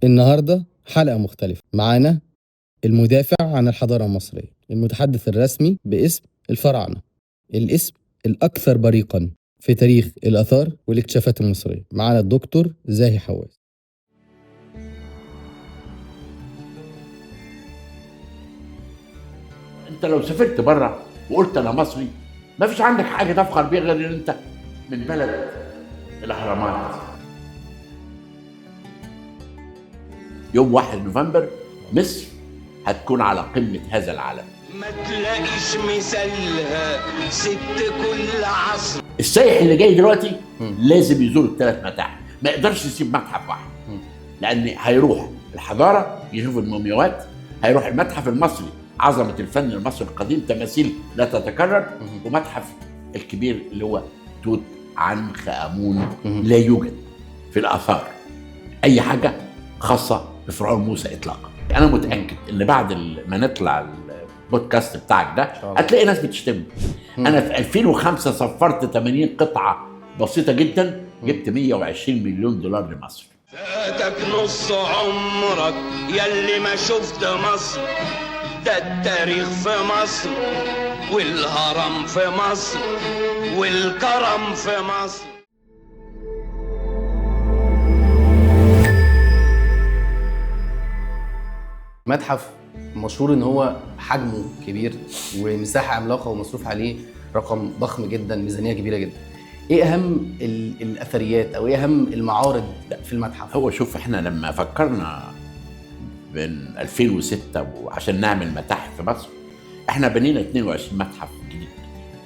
النهاردة حلقة مختلفة معانا المدافع عن الحضارة المصرية، المتحدث الرسمي باسم الفراعنة، الاسم الأكثر بريقا في تاريخ الآثار والاكتشافات المصرية. معانا الدكتور زاهي حواس. انت لو سافرت بره وقلت انا مصري، ما فيش عندك حاجه تفخر بيها غير ان انت من بلد الاهرامات. يوم 1 نوفمبر مصر هتكون على قمه هذا العالم، ما تلاقيش مثالها ست كل عصر. السائح اللي جاي دلوقتي لازم يزور الثلاث متاحف، ما يقدرش يسيب متحف واحد، لان هيروح الحضاره يشوف المومياوات، هيروح المتحف المصري عظمه الفن المصري القديم، تماثيل لا تتكرر، ومتحف الكبير اللي هو توت عنخ امون. لا يوجد في الاثار اي حاجه خاصه بفرعون موسى اطلاقا. انا متاكد ان بعد ما نطلع البودكاست بتاعك ده هتلاقي ناس بتشتمني. انا في 2005 صفرت 80 قطعه بسيطه جدا، جبت 120 مليون دولار لمصر. فاتك نص عمرك يلي ما شفت مصر، ده التاريخ في مصر والهرم في مصر والكرم في مصر. متحف مشهور ان هو حجمه كبير ومساحه عملاقه ومصروف عليه رقم ضخم جدا، ميزانيه كبيره جدا. ايه اهم الاثريات او ايه اهم المعارض في المتحف؟ هو شوف، احنا لما فكرنا من 2006 وعشان نعمل متاحف في مصر، احنا بنينا 22 متحف جديد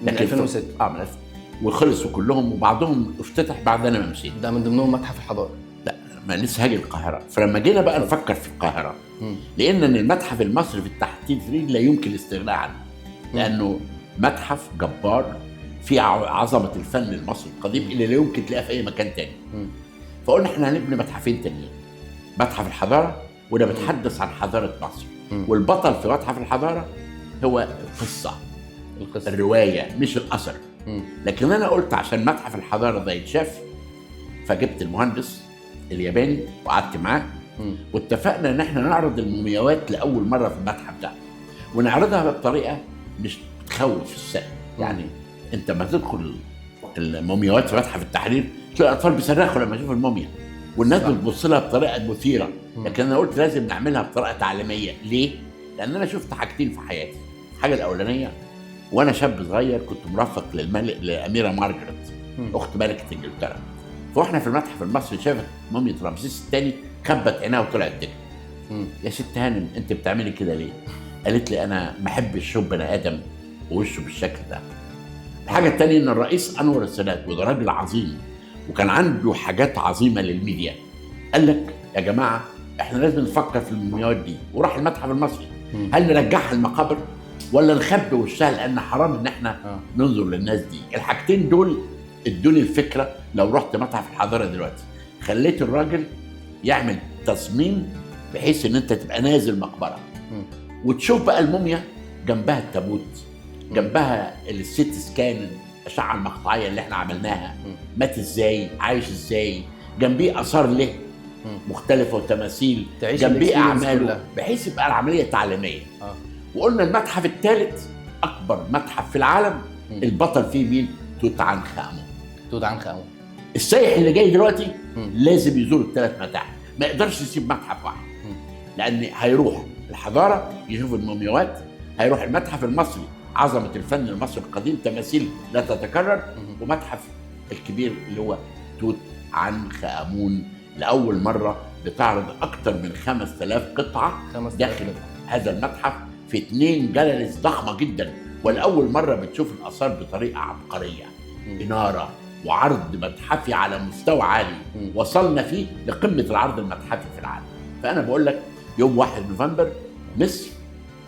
من 2006 من 2000 وخلصوا كلهم، وبعضهم افتتح بعد انا ما مشيت. ده من ضمنهم متحف الحضاره. لا، ما لسه هاجي القاهره. فلما جينا بقى نفكر في القاهره، لان المتحف المصري في التحتيت لا يمكن الاستغناء عنه، لانه متحف جبار في عظمه الفن المصري القديم اللي لا يمكن تلاقيها في اي مكان تاني. فقلنا احنا هنبني متحفين تانيين، متحف الحضاره وده بيتحدث عن حضاره مصر، والبطل في متحف الحضاره هو القصه الروايه مش الاثر. لكن انا قلت عشان متحف الحضاره ده يتشاف، فجبت المهندس الياباني وقعدت معاه واتفقنا ان احنا نعرض المومياوات لاول مره في المتحف ده، ونعرضها بطريقه مش تخوف السائل. يعني انت ما تدخل المومياوات في متحف التحرير تلاقي الاطفال بيصرخوا لما يشوفوا الموميا، والناس بتبص لها بطريقه مثيره. لكن انا قلت لازم نعملها بطريقه تعليميه. ليه؟ لان انا شفت حاجتين في حياتي. الحاجه الاولانيه، وانا شاب صغير كنت مرافق للاميره مارجريت اخت ملكه انجلترا، فاحنا في المتحف المصري شافت موميا رمسيس الثاني، خبت عينها وطلعت تجري. يا ست هانم انت بتعملي كده ليه؟ قالت لي انا ما بحبش اشوف بني ادم ووشه بالشكل ده. الحاجه الثانيه ان الرئيس انور السادات وده راجل عظيم وكان عنده حاجات عظيمه للميديا، قال لك يا جماعه احنا لازم نفكر في المومياوات دي، وراح المتحف المصري. هل نرجعها المقابر ولا نخبي وشها؟ لان حرام ان احنا ننظر للناس دي. الحاجتين دول ادوني الفكره. لو رحت متحف الحضاره دلوقتي خليت الراجل يعمل تصميم بحيث ان انت تبقى نازل مقبره وتشوف بقى الموميا جنبها التابوت، جنبها السيت سكان الاشعه المقطعيه اللي احنا عملناها، مات ازاي، عايش ازاي، جنبيه اثار له مختلفه وتماثيل، جنبيه اعماله، بحيث يبقى العمليه تعليميه. وقلنا المتحف الثالث اكبر متحف في العالم، البطل فيه مين؟ توت عنخ امون. توت عنخ امون. السائح اللي جاي دلوقتي لازم يزور الثلاث متاحف، ما يقدرش يسيب متحف واحد، لان هيروح الحضاره يشوف المومياوات، هيروح المتحف المصري عظمه الفن المصري القديم، تماثيل لا تتكرر، ومتحف الكبير اللي هو توت عنخ امون. لاول مره بتعرض اكثر من 5000 قطعه داخل هذا المتحف في 2 جاليريز ضخمه جدا، والاول مره بتشوف الاثار بطريقه عبقريه، اناره وعرض متحفي على مستوى عالي. وصلنا فيه لقمه العرض المتحفي في العالم. فانا بقول لك يوم 1 نوفمبر مصر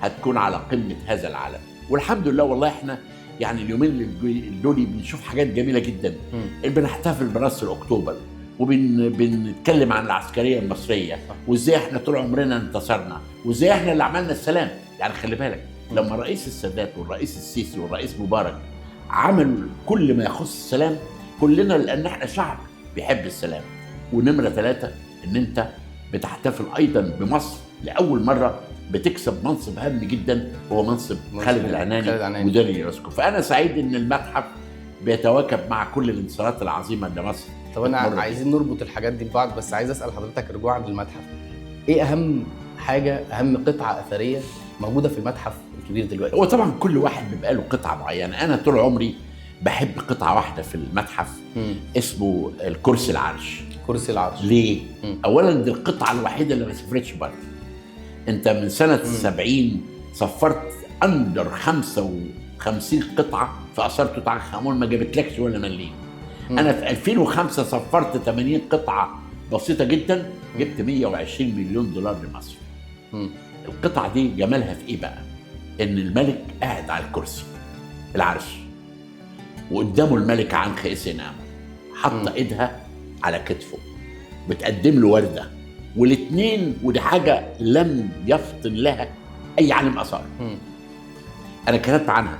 هتكون على قمه هذا العالم. والحمد لله والله احنا يعني اليومين دول بنشوف حاجات جميله جدا. بنحتفل بنصر اكتوبر، وبنتكلم عن العسكريه المصريه وازاي احنا طول عمرنا انتصرنا، وازاي احنا اللي عملنا السلام. يعني خلي بالك لما الرئيس السادات والرئيس السيسي والرئيس مبارك عملوا كل ما يخص السلام، كلنا لان احنا شعب بيحب السلام. ونمره 3 ان انت بتحتفل ايضا بمصر لاول مره بتكسب منصب هام جدا، وهو منصب خالد العناني مدير اليونسكو. فانا سعيد ان المتحف بيتواكب مع كل الانتصارات العظيمه اللي مصر. طب انا عايزين نربط الحاجات دي ببعض، بس عايز اسال حضرتك رجوعا للمتحف، ايه اهم حاجه، اهم قطعه اثريه موجوده في المتحف الكبير دلوقتي؟ هو طبعا كل واحد بيبقى له قطعه معينه. انا طول عمري بحب قطعه واحده في المتحف اسمه الكرسي العرش. كرسي العرش ليه؟ اولا دي القطعه الوحيده اللي ما سافرتش بره. انت من سنه 70 صفرت اندر 55 قطعه في اثار توت عنخ امون، ما جابتلكش ولا مليم. انا في 2005 صفرت 80 قطعه بسيطه جدا، جبت 120 مليون دولار لمصر. القطعه دي جمالها في ايه بقى؟ ان الملك قاعد على الكرسي العرش، وقدامه الملكه عنخ اسينامو حاطه ايدها على كتفه بتقدم له ورده، والاثنين، ودي حاجه لم يفطن لها اي عالم اثار. انا كتبت عنها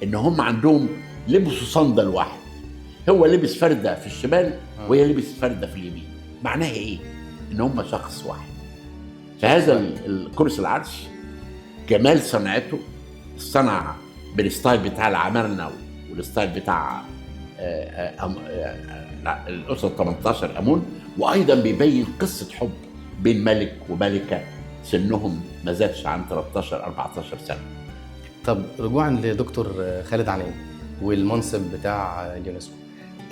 ان هم عندهم لبسوا صندل واحد، هو لبس فرده في الشمال وهي لبس فرده في اليمين. معناها ايه؟ ان هم شخص واحد. فهذا الكرسي العرش جمال صنعته، الصنع بالستايل بتاع العمارنه والستايل بتاع الاسره 18 امون، وايضا بيبين قصه حب بين ملك وملكه سنهم ما زادش عن 13 14 سنه. طب رجوعا لدكتور خالد عناني والمنصب بتاع اليونسكو،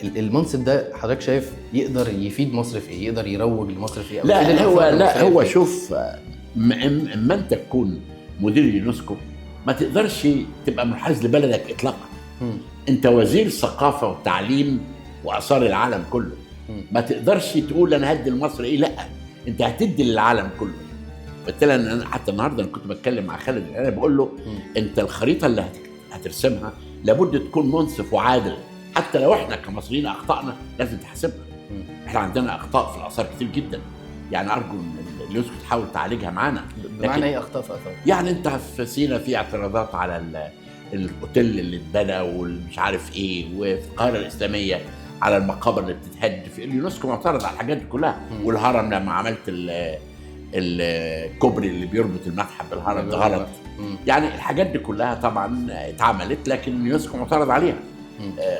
المنصب ده حضرتك شايف يقدر يفيد مصر في ايه؟ يقدر يروج لمصر في ايه؟ لا هو شوف، اما انت تكون مدير اليونسكو ما تقدرش تبقى منحاز لبلدك اطلاقا. انت وزير ثقافه وتعليم واثار العالم كله. ما تقدرش تقول انا هدي لمصر ايه، لا انت هتدي للعالم كله. بالتالي انا حتى النهارده انا كنت بتكلم مع خالد، انا بقول له انت الخريطه اللي هترسمها لابد تكون منصف وعادل، حتى لو احنا كمصريين اخطانا لازم تحاسبنا. احنا عندنا اخطاء في الاثار كتير جدا، يعني ارجو ان اليونسكو تحاول تعالجها معانا. بمعنى ايه اخطاء في اثار؟ يعني انت في سينا في اعتراضات على الاوتيل اللي اتبنى والمش عارف ايه، وفي القاهره الاسلاميه على المقابر اللي بتتهد. في اليونسكو معترض على الحاجات دي كلها. والهرم لما عملت الكوبري اللي بيربط المتحف بالهرم ده غلط. يعني الحاجات دي كلها طبعا اتعملت، لكن اليونسكو معترض عليها.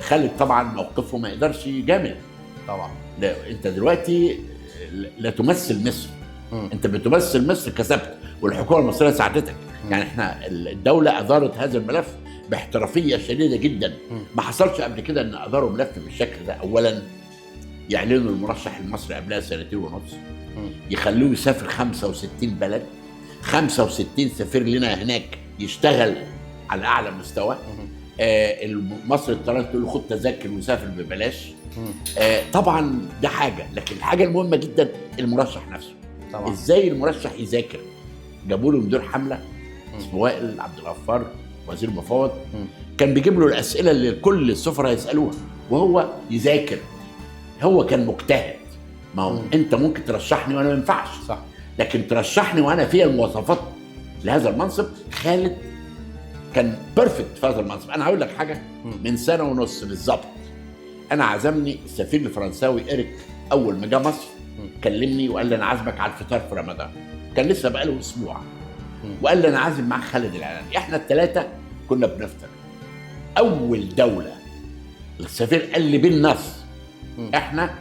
خالد طبعا موقفه ما يقدرش يجامل طبعا. لا انت دلوقتي لا تمثل مصر، انت بتمثل مصر كسبت، والحكومه المصريه ساعدتك. يعني احنا الدوله ادارت هذا الملف باحترافيه شديده جدا. ما حصلش قبل كده ان اداروا ملف بالشكل ده. اولا يعلنوا المرشح المصري قبلها 2.5 سنين، يخلوه يسافر 65 بلد، 65 سفير لنا هناك يشتغل على اعلى مستوى. مصر اضطرت تقول له خد تذاكر وسافر ببلاش. طبعا ده حاجه، لكن الحاجه المهمه جدا المرشح نفسه طبعا. ازاي المرشح يذاكر؟ جابوا له مدير حمله اسمه وائل عبد الغفار، وزير مفوض، كان بيجيب له الاسئله اللي كل السفراء يسالوها وهو يذاكر. هو كان مجتهد. ما هو انت ممكن ترشحني وانا ما ينفعش، صح، لكن ترشحني وانا فيها المواصفات لهذا المنصب. خالد كان بيرفكت في هذا المنصب. انا هقول لك حاجه، من 1.5 سنة بالظبط انا عزمني السفير الفرنساوي إيريك اول ما جه مصر، كلمني وقال لي انا عازمك على الفطار في رمضان. كان لسه بقاله اسبوع، وقال لي انا عازم معاك خالد العناني. احنا الثلاثه كنا بنفطر. اول دوله السفير قال لي بالنص احنا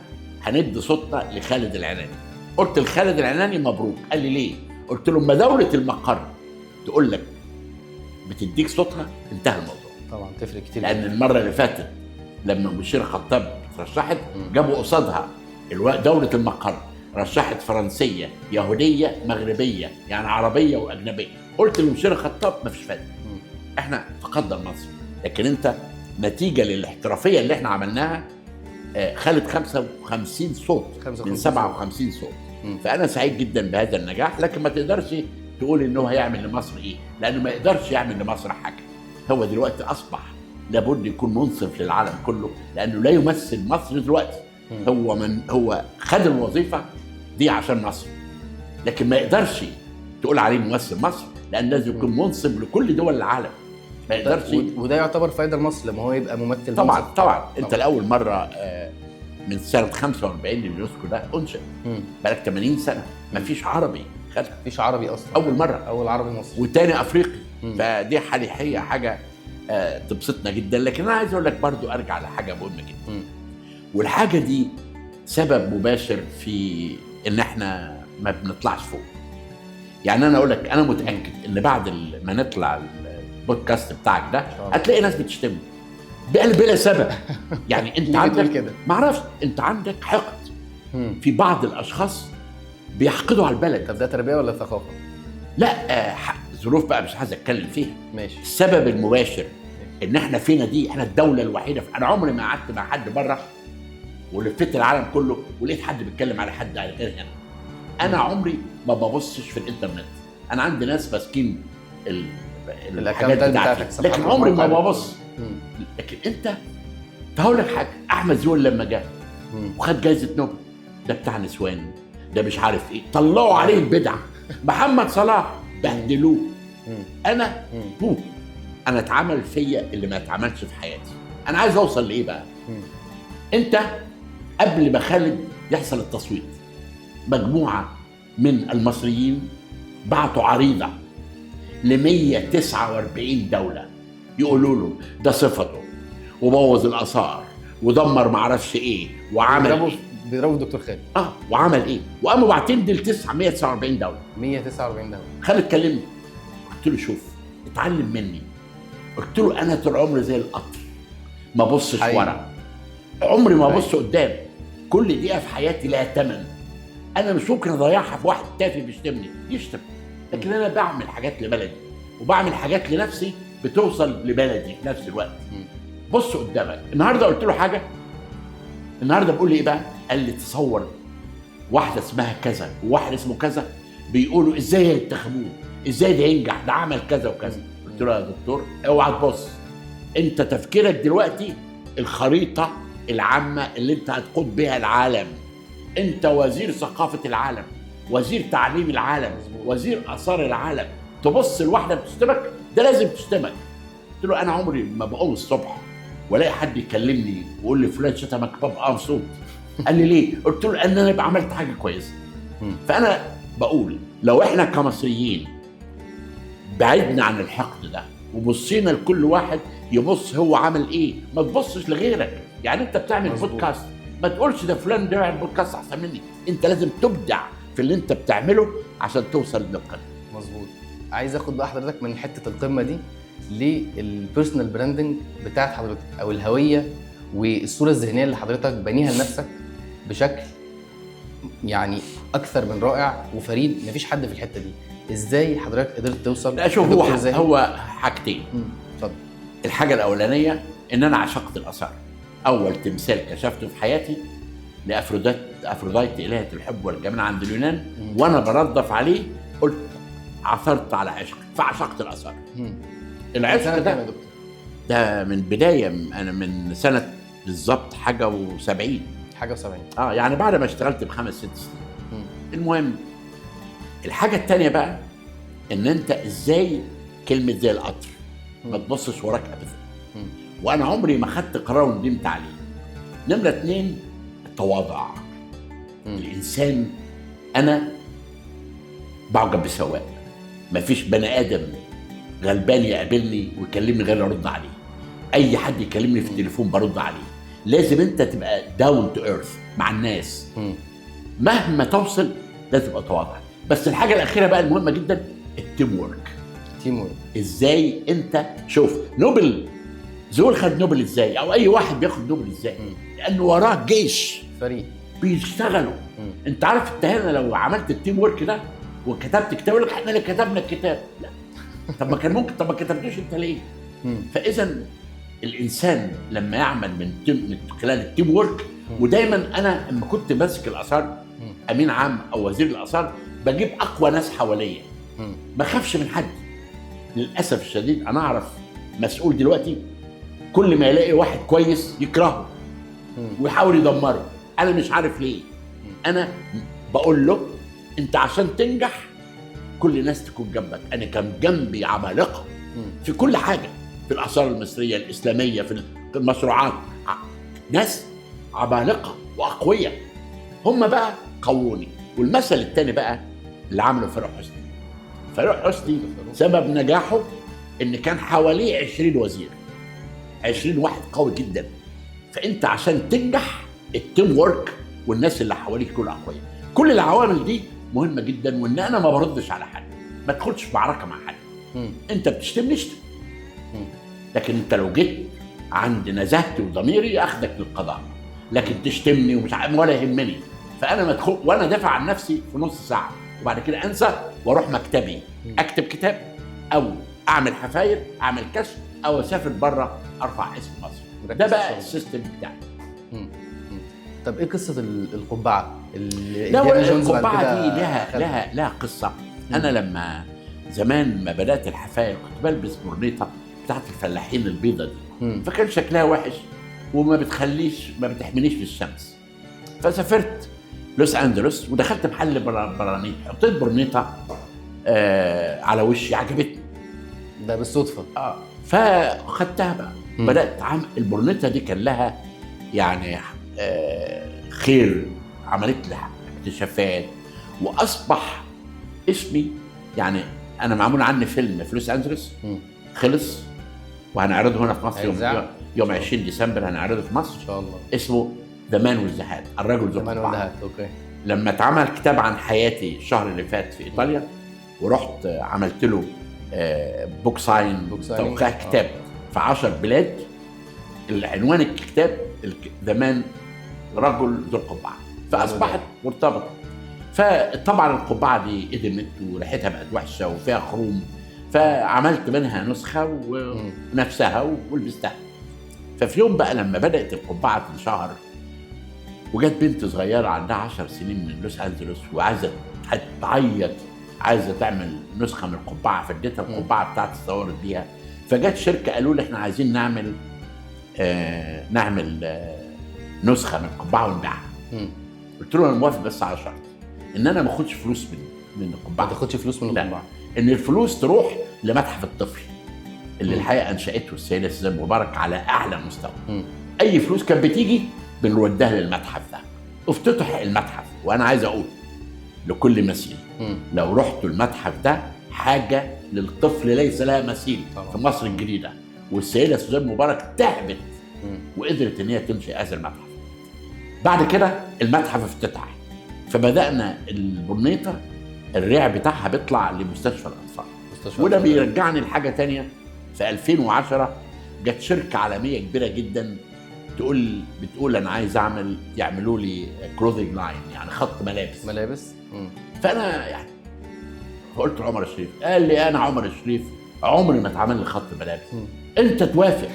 هندي صوتنا لخالد العناني. قلت لخالد العناني مبروك. قال لي ليه؟ قلت له ما دوله المقر تقول لك بتديك صوتها انتهى الموضوع. طبعا تفرق كتير، لان المره اللي فاتت لما مشير خطاب رشحت جابوا قصادها دوله المقر رشحت فرنسيه يهوديه مغربيه، يعني عربيه واجنبيه. قلت لمشير خطاب ما فيش فايده، احنا فقدنا مصر. لكن انت نتيجه للاحترافيه اللي احنا عملناها خلت 55 صوت من 57 صوت. فانا سعيد جدا بهذا النجاح. لكن ما تقدرش تقول انه هيعمل لمصر ايه، لانه ما يقدرش يعمل لمصر حاجه. هو دلوقتي اصبح لابد يكون منصف للعالم كله، لانه لا يمثل مصر دلوقتي. هو خد الوظيفه دي عشان مصر، لكن ما يقدرش تقول عليه ممثل مصر، لان لازم يكون منصب لكل دول العالم. ما يقدرش. وده يعتبر فايده لمصر لما هو يبقى ممثل طبعا. انت لاول مره من سنه 45 اليونسكو ده انشئ، بقالك 80 سنه مفيش عربي خدها، مفيش عربي اصلا، اول مره، اول عربي مصري والتاني افريقي. فدي حاليا حاجه تبسطنا جدا. لكن انا عايز اقول لك برضو ارجع لحاجه مهمه جدا، والحاجه دي سبب مباشر في ان احنا ما بنطلعش فوق. يعني انا اقول لك انا متاكد ان بعد ما نطلع البودكاست بتاعك ده هتلاقي ناس بتشتمني بلا سبب. يعني انت عندك كده ما اعرفش، انت عندك حقد في بعض الاشخاص بيحقدوا على البلد. طب ده تربيه ولا ثقافه؟ لا ظروف بقى مش عايز اتكلم فيها. ماشي. السبب المباشر ان احنا فينا دي، احنا الدوله الوحيده. انا عمري ما قعدت مع حد بره ولفيت العالم كله ولقيت حد بيتكلم على حد غير هنا. انا عمري ما ببصش في الانترنت، انا عندي ناس ماسكين الحاجات بتاعتي، لكن عمري ما ببص. لكن انت هقول لك حاجه، احمد زويل لما جه وخد جائزه نوبل، ده بتاع نسوان، ده مش عارف ايه، طلعوا عليه البدع. محمد صلاح بهدلوه. انا انا اتعمل فيا اللي ما اتعملش في حياتي. انا عايز اوصل لايه بقى؟ انت قبل ما خالد يحصل التصويت، مجموعه من المصريين بعتوا عريضه ل 149 دوله يقولوا له ده صفته وبوظ الاثار ودمر معرفش ايه وعمل بيضربوا الدكتور خالد. وعمل ايه؟ وقاموا باعتين دي ل 149 دوله. 149 دوله. خالد كلمني، قلت له شوف اتعلم مني. قلت له انا طول عمري زي القطر ما بصش ورا، عمري ما ابص قدام. كل دقيقه في حياتي لها ثمن، انا مش ممكن اضيعها في واحد تافه بيشتمني يشتم. لكن انا بعمل حاجات لبلدي وبعمل حاجات لنفسي بتوصل لبلدي في نفس الوقت. بص قدامك. النهارده قلت له حاجه، النهارده بقول لي ايه بقى؟ قال لي تصور واحده اسمها كذا وواحد اسمه كذا بيقولوا ازاي ينتخبوه، ازاي ده ينجح، ده عمل كذا وكذا. قلت له يا دكتور اوعى تبص، انت تفكيرك دلوقتي الخريطه العامه اللي انت هتقود بها العالم. انت وزير ثقافه العالم، وزير تعليم العالم، وزير اثار العالم. تبص لواحده بتشتمك، ده لازم تشتمك. قلت له انا عمري ما بقوم الصبح ولاقي حد يكلمني ويقول لي فلان شتمك ببقى مبسوط. قال لي ليه؟ قلت له لان انا يبقى عملت حاجه كويسه. فانا بقول لو احنا كمصريين بعدنا عن الحقد ده وبصينا لكل واحد يبص هو عمل ايه، ما تبصش لغيرك. يعني انت بتعمل بودكاست ما تقولش ده فلان ده بيعمل بودكاست احسن مني، انت لازم تبدع في اللي انت بتعمله عشان توصل للقمه. مظبوط. عايز اخد بقى حضرتك من حته القمه دي للبيرسونال براندنج بتاعت حضرتك، او الهويه والصوره الذهنيه اللي حضرتك بنيها لنفسك بشكل يعني اكثر من رائع وفريد. مفيش حد في الحته دي. ازاي حضرتك قدرت توصل؟ لا شوف، هو حاجتين. اتفضل. الحاجه الاولانيه ان انا عشقت الاثار. اول تمثال كشفته في حياتي لافروديت الهه الحب والجمال عند اليونان، وانا بردف عليه قلت عثرت على عشق فعشقت الاثار. العشق ده من بدايه، انا من سنه بالظبط حاجه و70 يعني بعد ما اشتغلت ب5-6 سنين. المهم الحاجه الثانيه بقى ان انت ازاي كلمه زي القطر ما تبصش وراك ابدا. وانا عمري ما خدت قرار وندمت عليه. نمره 2 التواضع. الانسان انا بعجب بسواق، مفيش بني ادم غلبان يقابلني ويكلمني غير ارد عليه. اي حد يكلمني في التليفون برد عليه. لازم انت تبقى داون تو ايرث مع الناس. مهما توصل لازم تبقى تواضع. بس الحاجه الاخيره بقى المهمه جدا التيم وورك. ازاي انت شوف نوبل، زويل خد نوبل ازاي، او اي واحد بياخد نوبل ازاي؟ لانه وراه جيش فريق بيشتغلوا. انت عارف انت هنا لو عملت التيم وورك ده وكتبت كتاب يقول لك احنا اللي كتبنا الكتاب. لا، طب ما كان ممكن، طب ما كتبتوش انت ليه؟ فاذا الانسان لما يعمل من خلال التيم وورك. ودايما انا لما كنت ماسك الاثار امين عام او وزير الاثار بجيب اقوى ناس حواليا، ما اخافش من حد. للاسف الشديد انا اعرف مسؤول دلوقتي كل ما يلاقي واحد كويس يكرهه ويحاول يدمره. انا مش عارف ليه. انا بقول له انت عشان تنجح كل الناس تكون جنبك. انا كان جنبي عمالقه في كل حاجه، في الاثار المصريه الاسلاميه، في المشروعات، ناس عمالقه واقوياء. هم بقى قووني. والمثل الثاني بقى اللي عمله فاروق حسني. فاروق حسني سبب نجاحه ان كان حواليه 20 وزير، 20 واحد قوي جدا. فانت عشان تنجح التيم وورك والناس اللي حواليك كلها اقوياء. كل العوامل دي مهمه جدا، وان انا ما بردش على حد، ما تدخلش في معركه مع حد. انت بتشتمني اشتم، لكن انت لو جيت عند نزاهتي وضميري اخدك للقضاء، لكن تشتمني ومش عارف ولا يهمني. فانا مدخل وانا دافع عن نفسي في نص ساعه، وبعد كده انسى واروح مكتبي اكتب كتاب، او اعمل حفاير، اعمل كشف، او اسافر بره ارفع اسم مصر. ده بقى السيستم بتاعي. طب ايه قصه القبعه القبعه دي لها قصه. انا لما زمان ما بدات الحفاير كنت بلبس برنيطه بتاعت الفلاحين البيضه دي، فكان شكلها وحش وما بتحمينيش في الشمس. فسافرت لوس أنجلوس ودخلت محل برانيط، حطيت برنيطه على وشي، عجبتني ده بالصدفه. فاخدتها بقى. بدات البرنيطه دي كان لها يعني خير، عملت لها اكتشافات، واصبح اسمي يعني انا معمول عني فيلم في لوس أنجلوس خلص وهنعرضه هنا في مصر يوم 20 ديسمبر هنعرضه في مصر ان شاء الله. اسمه ذا مان وذ ذا هات، الرجل ذو القبعه. اوكي. لما اتعمل كتاب عن حياتي الشهر اللي فات في ايطاليا، ورحت عملت له بوك ساين، توقيع كتاب في 10 بلاد. العنوان الكتاب ذا مان، رجل ذو القبعه، فاصبحت مرتبطه. فطبعا القبعه دي ادمت وريحتها بقت وحشه وفيها خروم، فعملت منها نسخه ونفسها ولبستها. ففي يوم بقى لما بدات القبعه تنشهر، وجت بنت صغيره عندها 10 سنين من لوس أنجلوس وعايزه تعيط، عايزه تعمل نسخه من القبعه، فاديتها القبعه بتاعتي اتصورت بيها. فجت شركه قالوا لي احنا عايزين نعمل نسخه من القبعه ونبيعها. قلت له انا موافق بس على شرط ان انا ما اخدش فلوس من القبعه. ما تاخدش فلوس من القبعه، ان الفلوس تروح لمتحف الطفل اللي الحقيقه انشاته السيده سوزان مبارك على اعلى مستوى. اي فلوس كانت بتيجي بنودها للمتحف ده. افتتح المتحف، وانا عايز اقول لكل مثيل لو رحتوا المتحف ده حاجه للطفل ليس لها مثيل في مصر الجديده. والسيده سوزان مبارك تعبت وقدرت ان هي تنشئ هذا المتحف. بعد كده المتحف افتتح، فبدانا البرنيطه الريع بتاعها بيطلع لمستشفى الاطفال. وده بيرجعني لحاجه تانية. في 2010 جت شركه عالميه كبيره جدا بتقول انا عايز يعملوا لي كلوزنج لاين، يعني خط ملابس. فانا يعني فقلت لعمر الشريف، قال لي انا عمر الشريف عمري ما اتعمل لي خط ملابس، انت توافق؟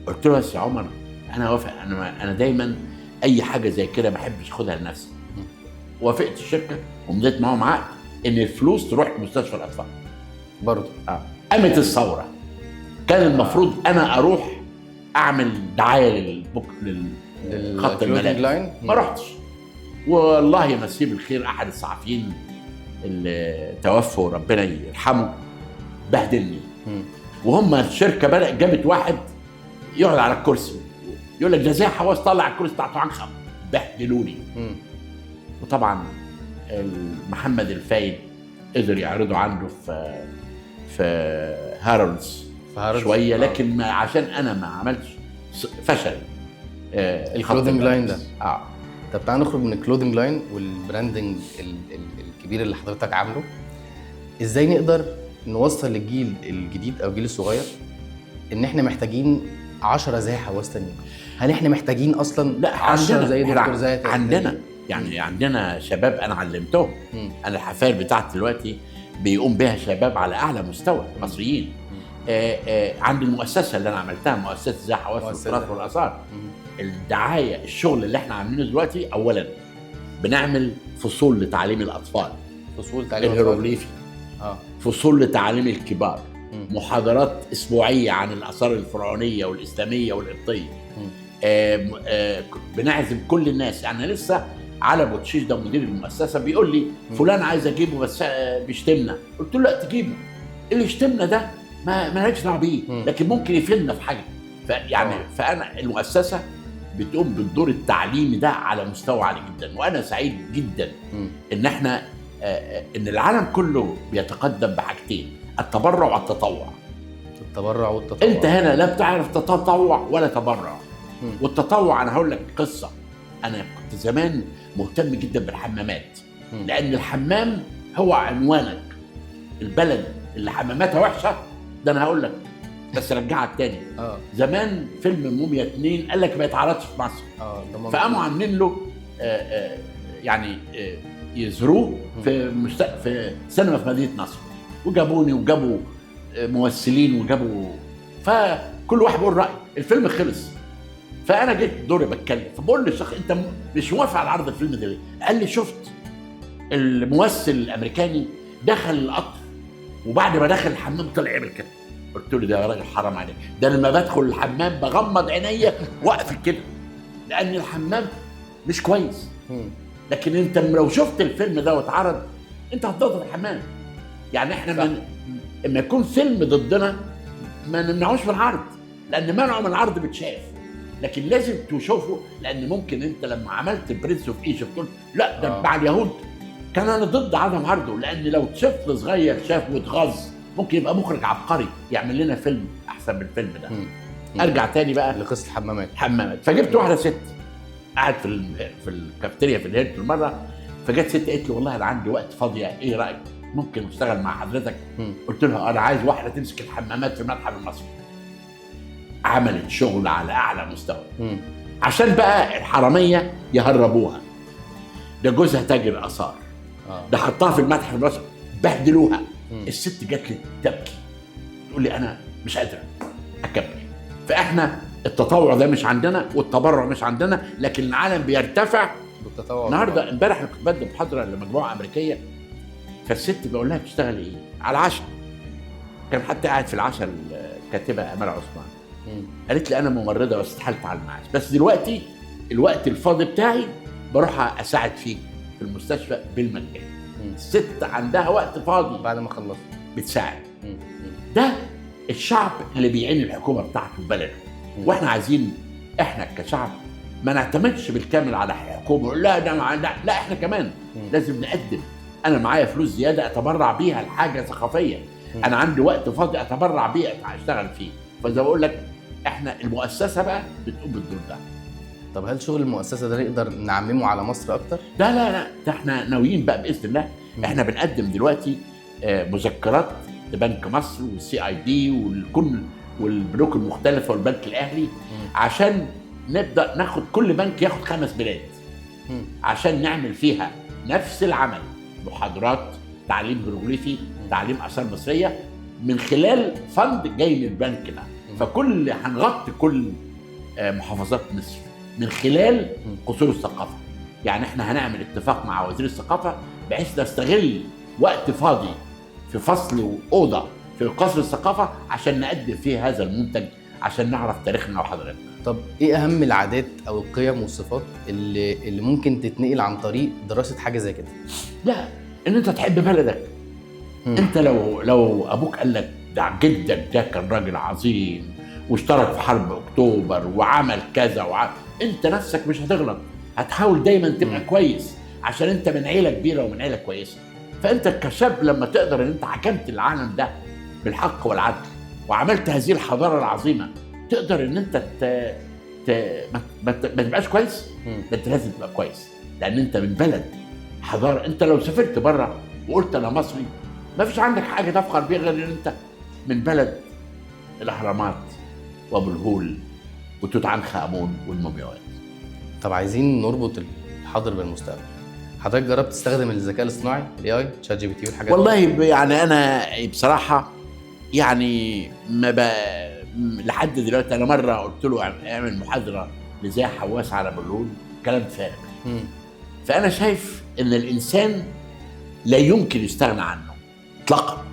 قلت له بس يا عمر انا وافق، انا دايما اي حاجه زي كده ما احبش اخدها لنفسي. وافقت الشركه ومضيت معاهم عقد ان الفلوس تروح لمستشفى الاطفال برضه. قامت الثوره، كان المفروض انا اروح اعمل دعايه للخط الملابس، ما رحتش. والله يمسيه بالخير احد الصحفيين اللي توفوا ربنا يرحمه بهدلني. وهم الشركه بدات جابت واحد يقعد على الكرسي يقول لك ده زي حواس طلع الكرسي بتاعته عنخم، بهدلوني. وطبعا محمد الفايد قدر يعرضه عنده في هارولدز شويه، لكن عشان انا ما عملتش فشل الكلودنج لاين ده. طب تعال نخرج من الكلودنج لاين والبراندنج الكبير اللي حضرتك عامله. ازاي نقدر نوصل للجيل الجديد او الجيل الصغير ان احنا محتاجين 10 زي حواس تانيين؟ هل احنا محتاجين اصلا لا 10 زي دكتور زاهد؟ عندنا شباب انا علمتهم. انا الحفاير بتاعتي دلوقتي بيقوم بها شباب على اعلى مستوى مصريين. عندي المؤسسه اللي انا عملتها، مؤسسه زي حواس التراث والاثار. الدعايه، الشغل اللي احنا عاملينه دلوقتي، اولا بنعمل فصول لتعليم الاطفال، فصول تعليم الهيروغليفي، فصول لتعليم الكبار، محاضرات اسبوعيه عن الاثار الفرعونيه والاسلاميه والقبطيه. بنعزم كل الناس. يعني لسه على بوتشيش ده مدير المؤسسه بيقول لي فلان عايز اجيبه بس بيشتمنا. قلت له لا تجيبه، اللي يشتمنا ده ما لكش دعوه بيه، لكن ممكن يفيدنا في حاجه. فانا المؤسسه بتقوم بالدور التعليمي ده على مستوى عالي جدا. وانا سعيد جدا ان احنا ان العالم كله بيتقدم بحاجتين: التبرع والتطوع. التبرع والتطوع. انت هنا لا بتعرف تتطوع ولا تبرع. والتطوع انا هقول لك قصه. انا كنت زمان مهتم جدا بالحمامات، لان الحمام هو عنوانك. البلد اللي حماماتها وحشه ده انا هقول لك، بس رجعك تاني. زمان فيلم موميا 2 قال لك ما يتعرضش في مصر. فقاموا عاملين له يعني يزروه في سينما في مدينه نصر، وجابوني وجابوا ممثلين وجابوا، فكل واحد بيقول راي. الفيلم خلص، فانا جيت دوري بتكلم، فبقول للشيخ انت مش موافق على عرض الفيلم ده ليه؟ قال لي شفت الممثل الامريكاني دخل القطر وبعد ما دخل الحمام طلع يعمل كده. قلت له ده يا راجل حرام عليك، ده لما بدخل الحمام بغمض عينيا واقف كده لان الحمام مش كويس. لكن انت لو شفت الفيلم ده واتعرض انت هتضغط الحمام. يعني احنا لما يكون فيلم ضدنا ما نمنعوش من العرض، لان منعه من العرض بتشاف، لكن لازم تشوفه. لان ممكن انت لما عملت برنس اوف ايجيبت قلت لا ده مع اليهود، كان انا ضد عدم عرضه، لان لو طفل صغير شاف واتغاظ ممكن يبقى مخرج عبقري يعمل لنا فيلم احسن من الفيلم ده. ارجع تاني بقى لقصه الحمامات. فجبت واحده ست قاعد في الكافتيريا في الهيلتون مره، فجت ست قالت لي والله انا عندي وقت فاضيه، ايه رايك ممكن اشتغل مع حضرتك؟ قلت لها انا عايز واحده تمسك الحمامات في المتحف المصري. عملت شغل على اعلى مستوى عشان بقى الحراميه يهربوها. ده جوزها تاجر اثار، ده حطها في المتحف المصري بهدلوها. الست جات لي تبكي تقول لي انا مش قادره اكمل. فاحنا التطوع ده مش عندنا والتبرع مش عندنا، لكن العالم بيرتفع بالتطوع. النهارده امبارح انا كنت بدي محاضره لمجموعه امريكيه، فالست بقول لها بتشتغلي ايه؟ على العشاء. كان حتى قاعد في العشاء الكاتبه امال عثمان. قالت لي انا ممرضه واستحلت على المعاش، بس دلوقتي الوقت الفاضي بتاعي بروح اساعد فيه في المستشفى بالمجان. الست عندها وقت فاضي بعد ما خلصت بتساعد. ده الشعب اللي بيعين الحكومه بتاعته في بلده. واحنا عايزين احنا كشعب ما نعتمدش بالكامل على الحكومه، لا ده لا احنا كمان لازم نقدم. انا معايا فلوس زياده اتبرع بيها لحاجه ثقافيه، انا عندي وقت فاضي اتبرع بيه اشتغل فيه. فزي ما بقول لك احنا المؤسسه بقى بتقوم بالدور ده. طب هل شغل المؤسسه ده نقدر نعممه على مصر اكتر؟ لا ده احنا ناويين بقى باذن الله. احنا بنقدم دلوقتي مذكرات لبنك مصر والسي اي دي والكل والبنوك المختلفه والبنك الاهلي، عشان نبدا ناخد كل بنك ياخد 5 بلاد عشان نعمل فيها نفس العمل، محاضرات، تعليم هيروغليفي، تعليم اثار مصريه، من خلال فند جاي من البنك ده. فكل هنغطي كل محافظات مصر من خلال قصور الثقافه. يعني احنا هنعمل اتفاق مع وزير الثقافه بحيث نستغل وقت فاضي في فصل واوضه في قصر الثقافه عشان نقدم فيه هذا المنتج، عشان نعرف تاريخنا وحضارتنا. طب ايه اهم العادات او القيم والصفات اللي ممكن تتنقل عن طريق دراسه حاجه زي كده؟ لا، ان انت تحب بلدك. انت لو ابوك قال لك ده جدك ده كان راجل عظيم واشترك في حرب اكتوبر وعمل كذا انت نفسك مش هتغلط، هتحاول دايما تبقى كويس عشان انت من عيله كبيره ومن عيله كويسه. فانت كشاب لما تقدر ان انت حكمت العالم ده بالحق والعدل وعملت هذه الحضاره العظيمه، تقدر ان انت ما تبقاش كويس. ده انت لازم تبقى كويس لان انت من بلد حضاره. انت لو سافرت بره وقلت انا مصري ما فيش عندك حاجه تفخر بيها غير ان انت من بلد الاهرامات وابو الهول وتوت عنخ امون والمومياوات. طب عايزين نربط الحاضر بالمستقبل. حضرتك جربت تستخدم الذكاء الاصطناعي الاي اي شات جي بي تي والحاجات والله يعني انا بصراحه يعني لحد دلوقتي انا مره قلت له اعمل محاضره لزي حواس على بالهول، كلام فارغ. فانا شايف ان الانسان لا يمكن يستغنى عنه اطلاقا،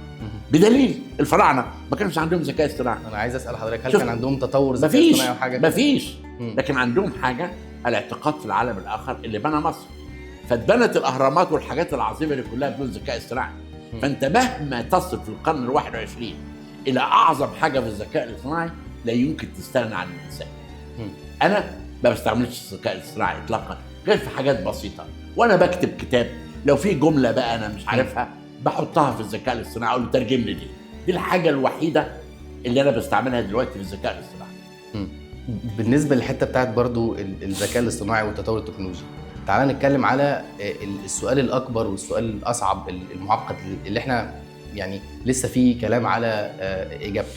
بدليل الفراعنه ما كانش عندهم ذكاء اصطناعي. انا عايز اسال حضرتك هل كان عندهم تطور ذكاء اصطناعي او حاجه؟ مفيش. لكن عندهم حاجه الاعتقاد في العالم الاخر اللي بنى مصر. فاتبنت الاهرامات والحاجات العظيمه اللي كلها بدون ذكاء اصطناعي. فانت مهما تصل في القرن ال21 الى اعظم حاجه في الذكاء الاصطناعي لا يمكن تستغنى عن الانسان. انا ما بستعملش الذكاء الاصطناعي اطلاقا غير في حاجات بسيطه، وانا بكتب كتاب لو في جمله بقى انا مش عارفها بحطها في الذكاء الاصطناعي اقول له ترجم لي دي الحاجه الوحيده اللي انا بستعملها دلوقتي في الذكاء الاصطناعي. بالنسبه للحته بتاعت برضو الذكاء الاصطناعي والتطور التكنولوجي، تعال نتكلم على السؤال الاكبر والسؤال الاصعب المعقد اللي احنا يعني لسه في كلام على اجابته.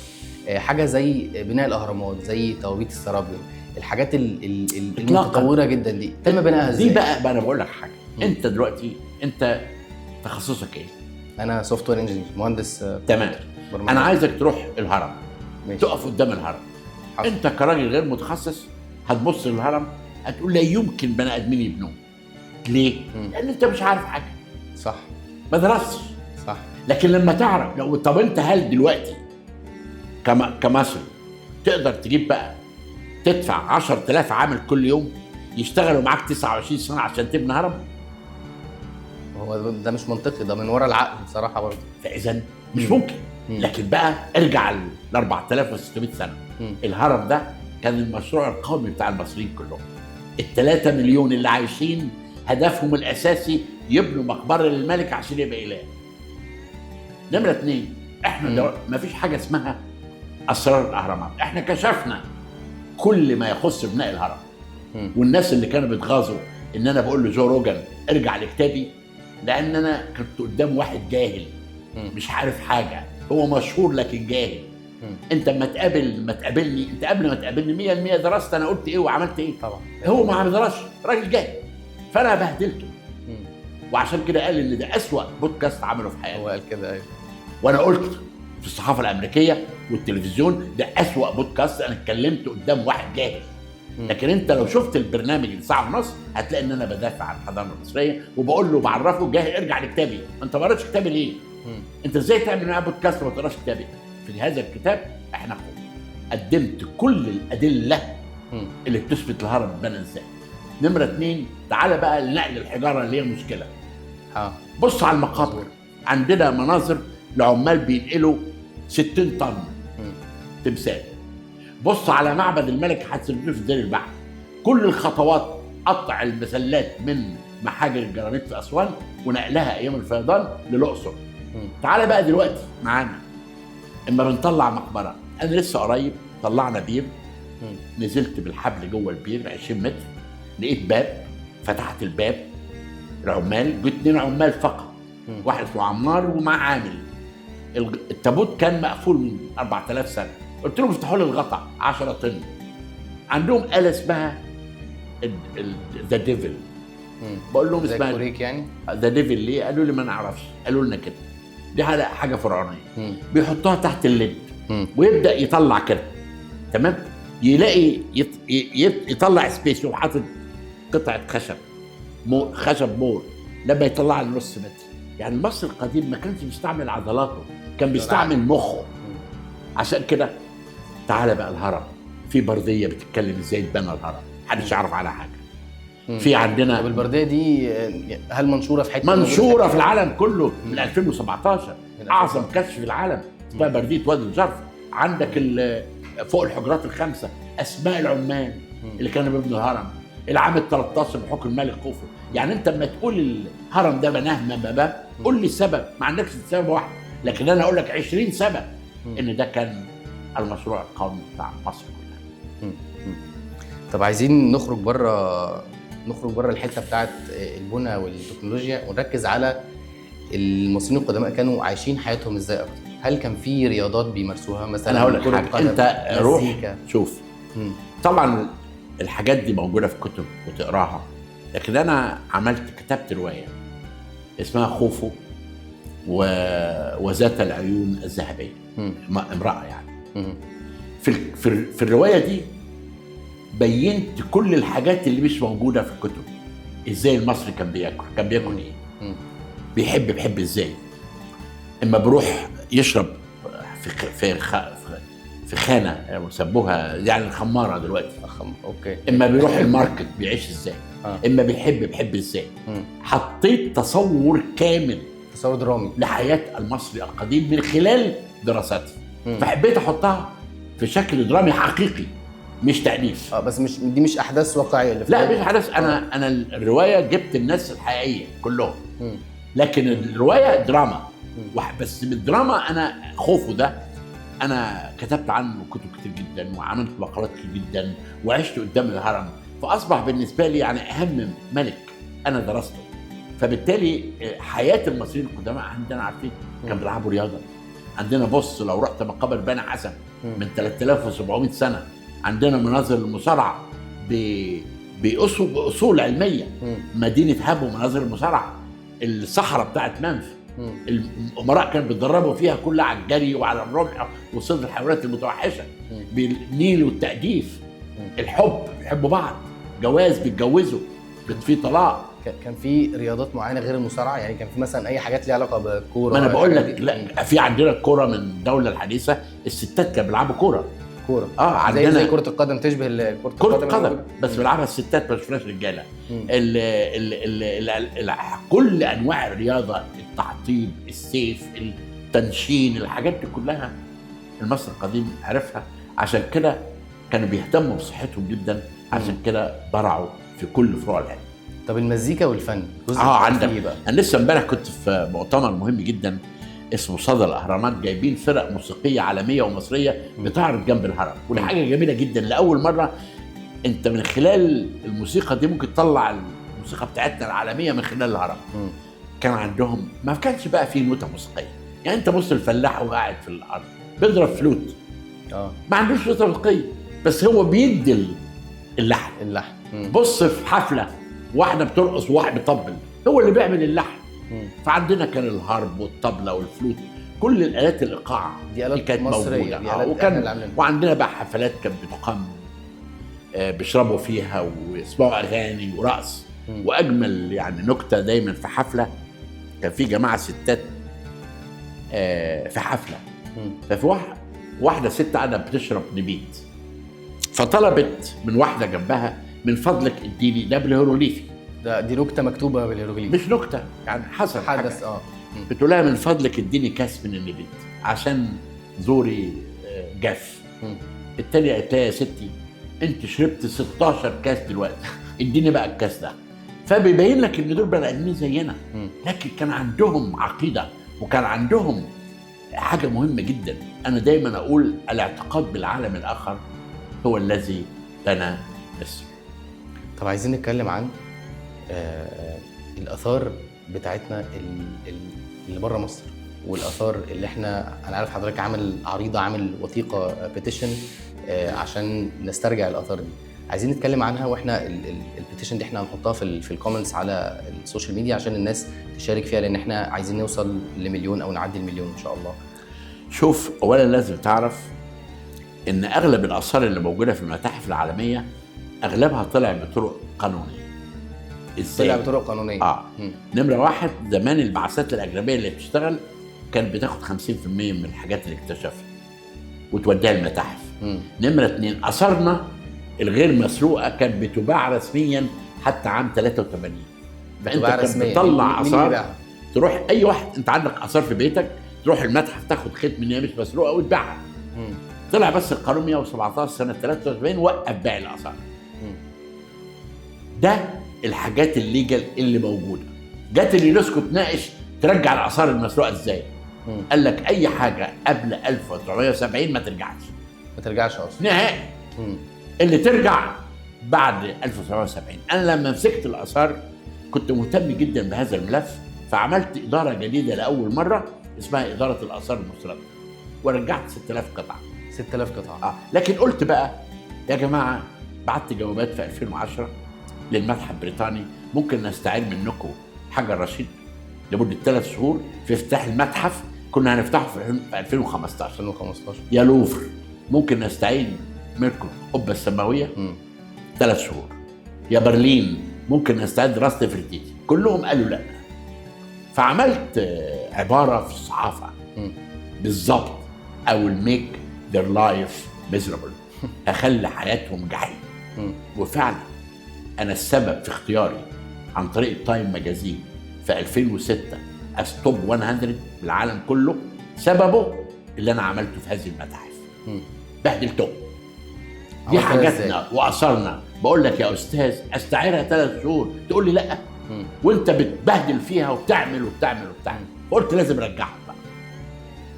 حاجه زي بناء الاهرامات، زي توابيت السرابيوم، الحاجات المتطوره جدا دي تم بنائها ازاي؟ دي بقى انا بقول لك حاجه. انت دلوقتي انت تخصصك ايه؟ انا سوفت وير انجينير، مهندس. تمام. انا عايزك تروح الهرم، ماشي. تقف قدام الهرم. حصل. انت كراجل غير متخصص هتبص للهرم هتقول لا يمكن بني ادمين يبنوه. ليه؟ لان انت مش عارف حاجه. صح. ما درستش. صح. لكن لما تعرف طب انت هل دلوقتي كمصري تقدر تجيب بقى تدفع 10,000 عامل كل يوم يشتغلوا معاك 29 سنه عشان تبني هرم؟ هو ده مش منطقي، ده من ورا العقل بصراحه برضه. فاذا مش ممكن. لكن بقى ارجع ل 4600 سنه. الهرم ده كان المشروع القومي بتاع المصريين كلهم. ال3 مليون اللي عايشين هدفهم الاساسي يبنوا مقبره للملك عشان يبقى اله. نمره 2 احنا مفيش حاجه اسمها اسرار الاهرامات، احنا كشفنا كل ما يخص بناء الهرم. والناس اللي كانوا بيتغاظوا ان انا بقول له جو روجان ارجع لكتابي، لان انا كنت قدام واحد جاهل مش عارف حاجه، هو مشهور لكن جاهل. انت ما تقابلني انت قبل ما تقابلني 100% درست انا قلت ايه وعملت ايه. طبعا هو ما درسش، راجل جاهل، فانا بهدلته. وعشان كده قال ان ده اسوأ بودكاست عمله في حياته. هو قال كده ايوه. وانا قلت في الصحافه الامريكيه والتلفزيون ده اسوأ بودكاست انا اتكلمت قدام واحد جاهل. لكن انت لو شفت البرنامج الساعه ونص هتلاقي ان انا بدافع عن الحضاره المصريه وبقول له بعرفه جاهل ارجع لكتابي. انت ما قريتش كتابي ليه؟ انت ازاي تعمل معايا بودكاست وما تقراش كتابي؟ في هذا الكتاب احنا قدمت كل الادله اللي بتثبت الهرم اتبنى ازاي. نمره 2 تعالى بقى لنقل الحجاره اللي هي مشكله. بص على المقابر، عندنا مناظر لعمال بينقلوا 60 طن تمثال. بص على معبد الملك حتشبسوت في دير البحر، كل الخطوات قطع المسلات من محاجر الجرانيت في اسوان ونقلها ايام الفيضان للاقصر. تعالى بقى دلوقتي معانا اما بنطلع مقبره، انا لسه قريب طلعنا بير، نزلت بالحبل جوه البير 20 متر، لقيت باب، فتحت الباب، العمال جت 2 عمال فقط، واحد اسمه عمار ومعاه عامل. التابوت كان مقفول من 4000 سنه، قلت لهم افتحوا لي الغطا 10 طن. عندهم آلة اسمها ذا ديفل. بقول لهم اسمها كوريك يعني ذا ديفل ليه؟ قالوا لي ما نعرفش، قالوا لنا كده دي حاجه فرعونيه. بيحطوها تحت الليد ويبدا يطلع كده، تمام، يلاقي يطلع سبيس وحاطط قطعه خشب مور لما يطلع لنص متر. يعني المصري القديم ما كانش بيستعمل عضلاته، كان بيستعمل مخه. عشان كده تعالى بقى الهرم، في برديه بتتكلم ازاي اتبنى الهرم، محدش يعرف عنها حاجه. في عندنا طب البرديه دي هل منشوره في حته؟ منشوره في العالم كله من 2017. اعظم كشف في العالم اسمها برديه وادي الجرف. عندك فوق الحجرات ال5 اسماء العمال اللي كانوا بيبنوا الهرم. العام ال13 بحكم الملك خوفو. يعني انت لما تقول الهرم ده بناه باب قول لي السبب، ما عندكش سبب واحد، لكن انا اقول لك 20 سبب ان ده كان المشروع القومي بتاع مصر كلها. طب عايزين نخرج بره الحته بتاعت البنى والتكنولوجيا ونركز على المصريين القدماء كانوا عايشين حياتهم ازاي اكتر. هل كان في رياضات بيمارسوها مثلا؟ انا هقول لك حاجه، انت روح شوف. طبعا الحاجات دي موجوده في كتب وتقراها، لكن انا كتبت روايه اسمها خوفو وذات العيون الذهبيه، امراه يعني. في الروايه دي بينت كل الحاجات اللي مش موجوده في الكتب. ازاي المصري كان بياكل ايه، بيحب ازاي، اما بروح يشرب في خانه سموها يعني الخماره دلوقتي. اوكي. اما بيروح الماركت بيعيش ازاي، اما بيحب ازاي. حطيت تصور كامل، تصور درامي لحياه المصري القديم من خلال دراساتي. فحبيت احطها في شكل درامي حقيقي، مش تأليف. بس دي مش احداث واقعيه اللي لا مش احداث. انا الروايه جبت الناس الحقيقيه كلهم، لكن الروايه دراما. بس بالدراما انا خوفه ده انا كتبت عنه كتب كتير جدا وعملت مقالات كتير جدا وعشت قدام الهرم، فاصبح بالنسبه لي يعني اهم ملك انا درسته. فبالتالي حياه المصريين القدماء عندنا عارفين كانوا بيلعبوا رياضه. عندنا بص لو رحت مقابر بني حسن من 3700 سنه، عندنا مناظر المصارعه باصول علميه. مدينه هاب ومناظر المصارعه، الصحراء بتاعت منف الامراء كانوا بيتدربوا فيها كلها على الجري وعلى الرمح وصيد الحيوانات المتوحشه، بالنيل والتأديف، الحب بيحبوا بعض، جواز بيتجوزوا، في طلاق. كان في رياضات معينه غير المصارعه؟ يعني كان في مثلا اي حاجات ليها علاقه بالكوره؟ ما انا بقول لك لا، في عندنا الكوره من الدوله الحديثه الستات كانوا بيلعبوا كوره. عندنا زي كره القدم، تشبه كره القدم بس بيلعبها الستات ما شفناش رجاله. كل انواع الرياضه، التعطيل، السيف، التنشين، الحاجات دي كلها المصري القديم عرفها. عشان كده كانوا بيهتموا بصحتهم جدا، عشان كده برعوا في كل فروع العلم. طب المزيكا والفن عندك بقى. انا لسه امبارح كنت في مؤتمر مهم جدا اسمه صدى الاهرامات، جايبين فرق موسيقيه عالميه ومصريه بتعرض جنب الهرم، ودي حاجه جميله جدا. لاول مره انت من خلال الموسيقى دي ممكن تطلع الموسيقى بتاعتنا العالميه من خلال الهرم. كان عندهم ما كانش بقى فيه نوتة موسيقيه، يعني انت بص الفلاح وقاعد في الارض بيضرب فلوت، ما عندوش نوتة موسيقيه، بس هو بيدي اللحن. بص في حفله واحده بترقص وواحد بيطبل، هو اللي بيعمل اللحن. فعندنا كان الهارب والطبله والفلوت، كل الالات الايقاع دي آلات كانت مصريه موجوده. وعندنا بقى حفلات كانت بتقام بيشربوا فيها ويسمعوا اغاني ورقص. واجمل يعني نكته دايما في حفله، كان في جماعه ستات في حفله، ففي واحده ست قاعده بتشرب نبيت، فطلبت من واحده جنبها من فضلك اديني، ده بالهيروغليفي، دي نكته مكتوبه بالهيروغليفي مش نكته يعني حصل حدث. بتقول لها من فضلك اديني كاس من النبيت عشان زوري جاف. التانية قالت لها يا ستي انت شربت 16 كاس دلوقتي، اديني بقى الكاس ده. فبيبين لك ان دول بني ادمين زينا، لكن كان عندهم عقيده وكان عندهم حاجه مهمه جدا. انا دايما اقول الاعتقاد بالعالم الاخر هو الذي بنى مصر. طب عايزين نتكلم عن الاثار بتاعتنا اللي بره مصر، والاثار اللي انا عارف حضرتك عامل عريضه، عامل وثيقه بيتيشن عشان نسترجع الاثار دي. عايزين نتكلم عنها، واحنا البيتيشن دي احنا هنحطها في الكومنتس على السوشيال ميديا عشان الناس تشارك فيها، لان احنا عايزين نوصل لمليون او نعدي المليون ان شاء الله. شوف، اولا لازم تعرف ان اغلب الاثار اللي موجوده في المتاحف العالميه اغلبها طلع بطرق قانونيه. ازاي طلع بطرق قانونيه؟ نمره واحد، زمان البعثات الاجنبيه اللي بتشتغل كانت بتاخد 50% من الحاجات اللي اكتشفها وتوديها المتاحف. نمره اتنين، اثارنا الغير مسروقه كانت بتباع رسميا حتى عام 83. فانت كنت بتطلع اثار تروح اي واحد، انت عندك اثار في بيتك تروح المتحف تاخد ختم ان هي مش مسروقه وتبيعها. طلع بس القانون 117 سنه 73 وقف بيع الاثار. ده الحاجات الليجل اللي موجوده. جت اليونسكو تناقش ترجع الاثار المسروقه ازاي. قال لك اي حاجه قبل 1970 ما ترجعش اصلا نهائي. اللي ترجع بعد 1970. انا لما مسكت الاثار كنت مهتم جدا بهذا الملف، فعملت اداره جديده لاول مره اسمها اداره الاثار المسترده، ورجعت 6000 قطعه. 6000 قطعه. لكن قلت بقى يا جماعه، بعت جوابات في 2010 للمتحف البريطاني، ممكن نستعين منكم حجر رشيد لمده 3 شهور في افتتاح المتحف. كنا هنفتحه في 2015. يا لوفر ممكن نستعين منكم القبه السماويه 3 شهور. يا برلين ممكن نستعين دراسه نفرتيتي. كلهم قالوا لا. فعملت عباره في الصحافه بالظبط، I will make their life miserable. اخلي حياتهم جحيم. وفعلا انا السبب في اختياري عن طريق تايم ماجازين في 2006 as top 100 بالعالم كله، سببه اللي انا عملته في هذه المتاحف. بهدلتهم دي عملتها حاجاتنا واثارنا. بقول لك يا استاذ استعيرها 3 شهور، تقول لي لا وانت بتبهدل فيها وبتعمل وبتعمل وبتعمل. فقلت لازم ارجعها بقى.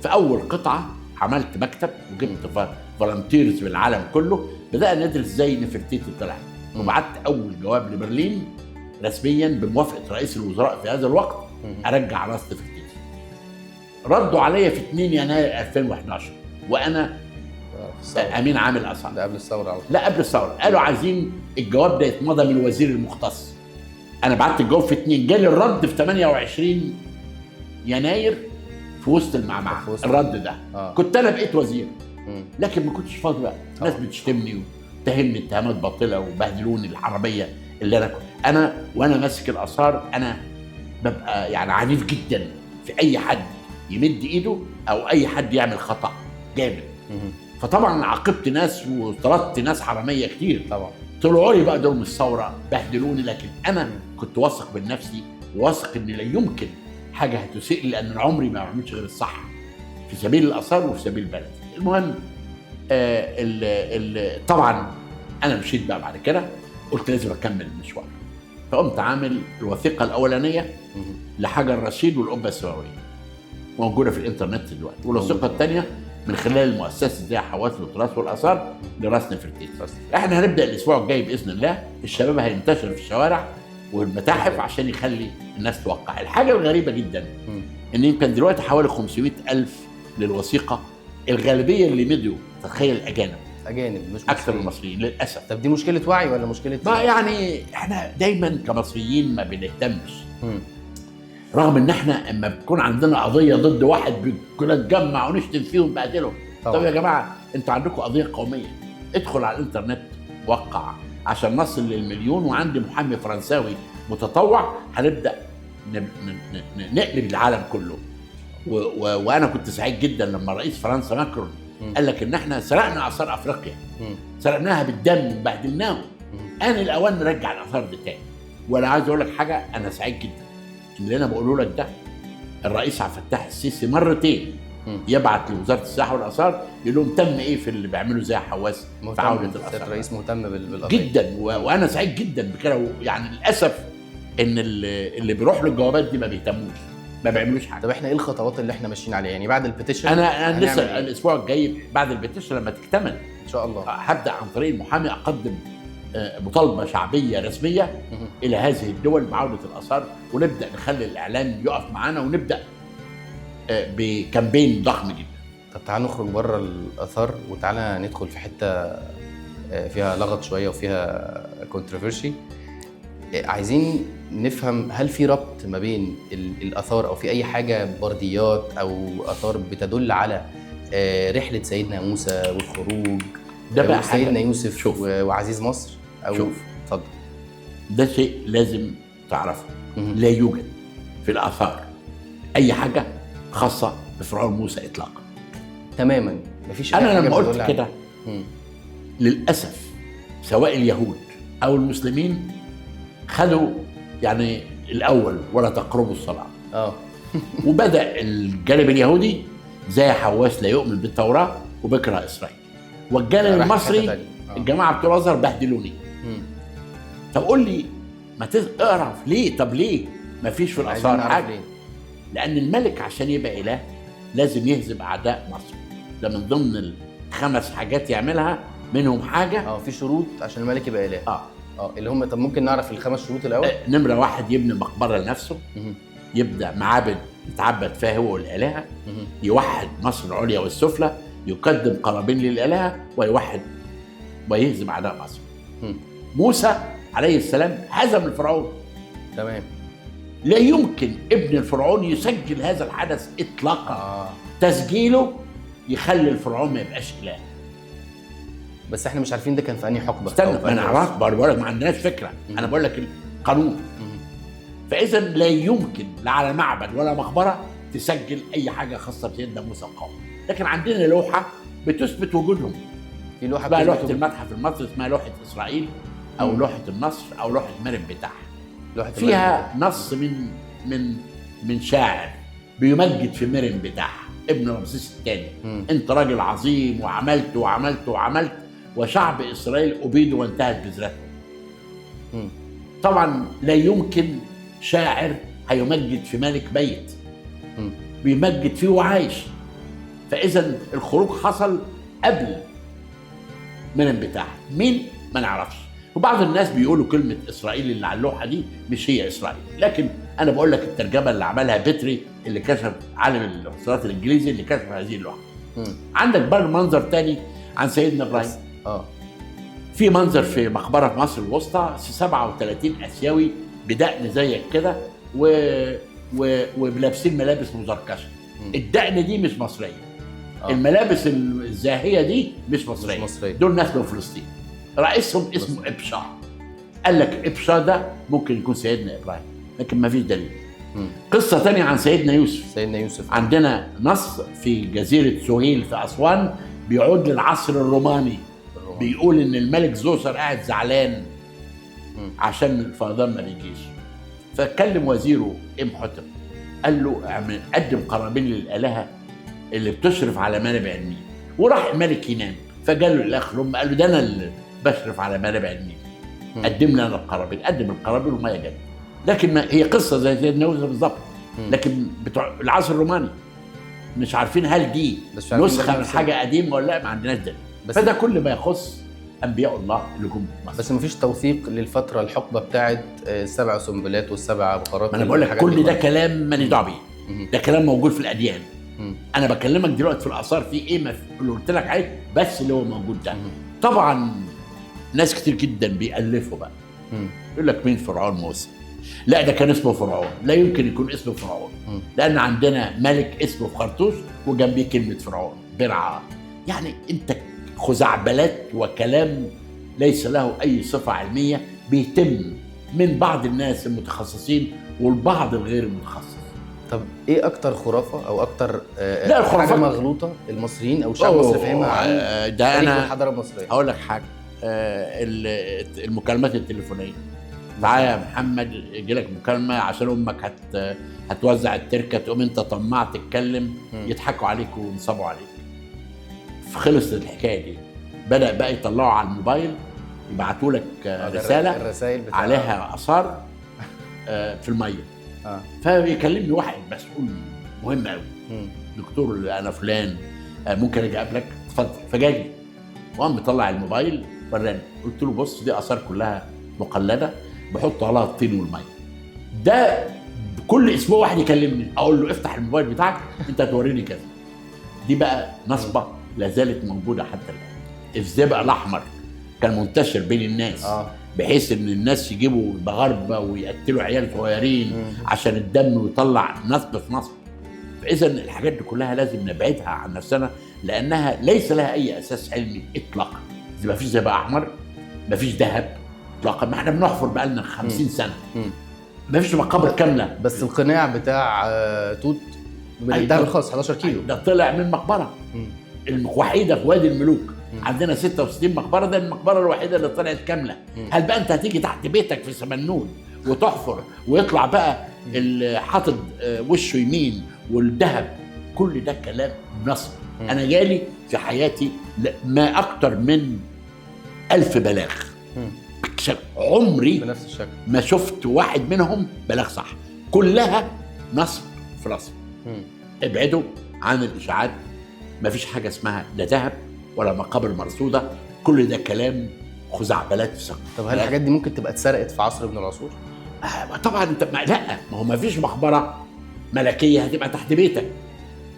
في اول قطعه عملت مكتب وجبت فولنتيرز من العالم كله، بدانا ندرس ازاي نفرتيتي طلع، وبعت اول جواب لبرلين رسميا بموافقه رئيس الوزراء في هذا الوقت ارجع راس نفرتيتي. ردوا عليا في 2 يناير 2011 وانا امين عام الاثار. ده قبل الثوره على طول. لا قبل الثوره. قالوا عايزين الجواب ده يتمضى من الوزير المختص. انا بعت الجواب في 2، جالي الرد في 28 يناير في وسط المعمعة. الرد ده كنت انا بقيت وزير لكن ما كنتش فاضي بقى. الناس بتشتمني وتهمني اتهامات باطله وبهدلوني العربيه اللي انا وانا ماسك الاثار. انا ببقى يعني عنيف جدا في اي حد يمد ايده او اي حد يعمل خطا جامد. فطبعا عاقبت ناس وطردت ناس حراميه كتير طبعا، طلعوا لي بقى دول من الثوره بهدلوني، لكن انا كنت واثق من نفسي وواثق ان لا يمكن حاجه هتسيء لي، لان عمري ما بعملش غير الصح في سبيل الاثار وفي سبيل بلدي. المهم طبعا انا مشيت بقى بعد كده، قلت لازم اكمل المشوار، فقمت عامل الوثيقه الاولانيه لحجر رشيد والقبه السماويه موجوده في الانترنت دلوقتي، والوثيقه الثانيه من خلال المؤسسه زي حواس للتراث والاثار لراس نفرتيتي. احنا هنبدا الاسبوع الجاي باذن الله، الشباب هينتشر في الشوارع والمتاحف عشان يخلي الناس توقع. الحاجه الغريبه جدا ان يمكن دلوقتي حوالي 500,000 للوثيقه، الغالبيه اللي مدوا تخيل اجانب مش اكثر من المصريين للاسف. طب دي مشكله وعي ولا مشكله ما يعني احنا دايما كمصريين ما بنهتمش، رغم ان احنا اما بتكون عندنا قضيه ضد واحد كنا نتجمع ونشتم فيه ونبهدله. طب يا جماعه انتوا عندكم قضيه قوميه، ادخل على الانترنت وقع عشان نصل للمليون، وعندي محامي فرنساوي متطوع هنبدا نقلب العالم كله. وانا كنت سعيد جدا لما رئيس فرنسا ماكرون قال لك ان احنا سرقنا اثار افريقيا، سرقناها بالدم وبهدلناهم، ان الاوان نرجع الاثار دي تاني. وانا عايز اقول لك حاجه، انا سعيد جدا ان اللي انا بقوله لك ده الرئيس عبد الفتاح السيسي مرتين يبعت لوزاره السياحه والاثار يقول لهم تم ايه في اللي بيعملوا زي حواس في عوده الاثار. الرئيس مهتم بالقضيه جدا، وانا سعيد جدا بكده. يعني للاسف ان اللي بيروح للجوابات دي ما بيهتموش، ما بيعملوش حاجه. طب احنا ايه الخطوات اللي احنا ماشيين عليها يعني بعد البيتيشن؟ انا لسه الاسبوع الجاي بعد البيتيشن لما تكتمل ان شاء الله هبدا عن طريق المحامي اقدم مطالبه شعبيه رسميه الى هذه الدول بعوده الاثار، ونبدا نخلي الاعلام يقف معانا ونبدا بكامبين ضخم جدا. طب تعال نخرج بره الاثار وتعالى ندخل في حته فيها لغط شويه وفيها كونتروفيرشي. عايزين نفهم هل في ربط ما بين الاثار او في اي حاجه برديات او اثار بتدل على رحله سيدنا موسى والخروج ده بقى سيدنا يوسف وعزيز مصر او شوف اتفضل. ده شيء لازم تعرفه. لا يوجد في الاثار اي حاجه خاصه بفرعون موسى اطلاقا تماما. مفيش انا لما قلت كده للاسف سواء اليهود او المسلمين خدوا يعني الاول ولا تقربوا الصلاه وبدا الجانب اليهودي زي حواس لا يؤمن بالتوراه وبكره اسرائيل، والجانب المصري الجماعه بتوع الازهر بهدلوني. طب قول لي ما اعرف ليه؟ طب ليه ما فيش في الاثار حاجه؟ لان الملك عشان يبقى اله لازم يهزم اعداء مصر، ده من ضمن الخمس حاجات يعملها، منهم حاجه في شروط عشان الملك يبقى اله. اللي هم طب ممكن نعرف الخمس شروط الاول؟ نمره 1 يبني مقبره لنفسه، يبدا معابد يتعبد فيها هو والالهه، يوحد مصر العليا والسفلى، يقدم قرابين للالهه، ويوحد ويهزم اعداء مصر. موسى عليه السلام هزم الفرعون. تمام. لا يمكن ابن الفرعون يسجل هذا الحدث اطلاقا. تسجيله يخلي الفرعون ما يبقاش اله. بس احنا مش عارفين ده كان في انهي حقبه. استنى ما نعرفش، بقول لك ما عندناش فكره. انا بقول لك القانون. فاذا لا يمكن لا على معبد ولا مقبره تسجل اي حاجه خاصه بسيدنا موسى وقومه، لكن عندنا لوحه بتثبت وجودهم. في لوحه بقى لوحه المتحف المصري اسمها لوحه اسرائيل او لوحه النصر او لوحه مريم بتاعها، فيها نص من شاعر بيمجد في مريم بتاعها ابن رمسيس الثاني. انت راجل عظيم وعملت وعملت وعملت وشعب اسرائيل ابيد وانتهت بذرتهم. مم. طبعا لا يمكن شاعر هيمجد في ملك ميت، مم. بيمجد فيه وعايش. فاذا الخروج حصل قبل من الانبتاح، مين ما نعرفش. وبعض الناس بيقولوا كلمه اسرائيل اللي على اللوحه دي مش هي اسرائيل، لكن انا بقول لك الترجمه اللي عملها بتري اللي كشف عالم الاتصالات الانجليزي اللي كشف هذه اللوحه. عندك بقى منظر تاني عن سيدنا ابراهيم. في منظر في مقبره في مصر الوسطى 37 اسيوي بدقن زيك كده ولابسين ملابس مزركشه. الدقن دي مش مصريه. الملابس الزاهيه دي مش مصريه. دول ناس من فلسطين. رئيسهم اسمه ابشا. قال لك ابشا ده ممكن يكون سيدنا ابراهيم، لكن ما فيش دليل. قصه تانية عن سيدنا يوسف. عندنا نص في جزيره سهيل في اسوان بيعود للعصر الروماني. بيقول ان الملك زوسر قاعد زعلان عشان الفيضان ما بيجيش، فكلم وزيره امحتب قال له قدم قرابين للالهه اللي بتشرف على منابع النيل. وراح الملك ينام، فقال له الاخ قال له ده انا اللي بشرف على منابع النيل، قدم لي انا القرابين. قدم القرابين وما يجد. لكن هي قصه زي سيدنا يوسف بالظبط، لكن بتوع العصر الروماني مش عارفين هل دي نسخه من حاجه قديمه ولا لا، ما عندناش دليل. فده كل ما يخص انبياء الله اللي جم مصر. بس مفيش توثيق للفتره الحقبه بتاعت السبع سنبلات والسبع بقرات. ما انا بقول لك كل ده كلام ماليش دعوه بيه، ده كلام موجود في الاديان. انا بكلمك دلوقتي في الاثار في ايه اللي قلت لك عليه بس اللي هو موجود ده. طبعا ناس كتير جدا بيألفوا بقى، يقول لك مين فرعون موسى؟ لا ده كان اسمه فرعون، لا يمكن يكون اسمه فرعون، لان عندنا ملك اسمه خرطوش وجنبيه كلمه فرعون برعه. يعني انت خزعبلات وكلام ليس له اي صفه علميه بيتم من بعض الناس المتخصصين والبعض الغير المتخصص. طب ايه اكتر خرافه او اكتر حاجه مغلوطه المصريين او الشعب المصري فاهمها عن ده تاريخ الحضاره المصريه؟ هقول لك حاجه، المكالمات التليفونيه. تعالى يا محمد يجي لك مكالمه عشان امك هتوزع التركه، تقوم انت طماع تتكلم، يضحكوا عليك وينصبوا عليك. فخلصت الحكايه دي. بدا بقى يطلعوا على الموبايل يبعتوا لك رساله عليها اثار في الميه. فبيكلمني واحد مسؤول مهم قوي، دكتور انا فلان ممكن اجي اقابلك؟ اتفضل. فجاي وقام مطلع الموبايل وراني. قلت له بص دي اثار كلها مقلده بحطوا عليها الطين والميه. ده كل اسبوع واحد يكلمني اقول له افتح الموبايل بتاعك انت هتوريني كذا. دي بقى نصبه لا زالت موجوده حتى الان. الزئبق الاحمر كان منتشر بين الناس بحيث ان الناس يجيبوا مغاربه ويقتلوا عيال صغيرين عشان الدم ويطلع نصب في نصب. فاذا الحاجات دي كلها لازم نبعدها عن نفسنا لانها ليس لها اي اساس علمي اطلاقا. ما فيش زئبق احمر، ما فيش ذهب اطلاقا، ما احنا بنحفر بقالنا 50 سنه. ما فيش مقابر كامله. بس القناع بتاع توت بالذهب الخاص 11 كيلو ده طلع من مقبره الوحيده في وادي الملوك. عندنا 66 مقبره، ده المقبره الوحيده اللي طلعت كامله. هل بقى انت هتيجي تحت بيتك في سمنون وتحفر ويطلع بقى حاطط وشه يمين والذهب؟ كل ده كلام نصب. انا جالي في حياتي ما اكتر من 1000 بلاغ عمري بنفس الشكل ما شفت واحد منهم بلاغ صح، كلها نصب في نصب. ابعدوا عن الاشاعات. ما فيش حاجه اسمها لا ذهب ولا مقابر مرصوده، كل ده كلام خزعبلات. طب هل الحاجات دي ممكن تبقى اتسرقت في عصر من العصور؟ طبعا انت لا، ما هو ما فيش مقبره ملكيه هتبقى تحت بيتك.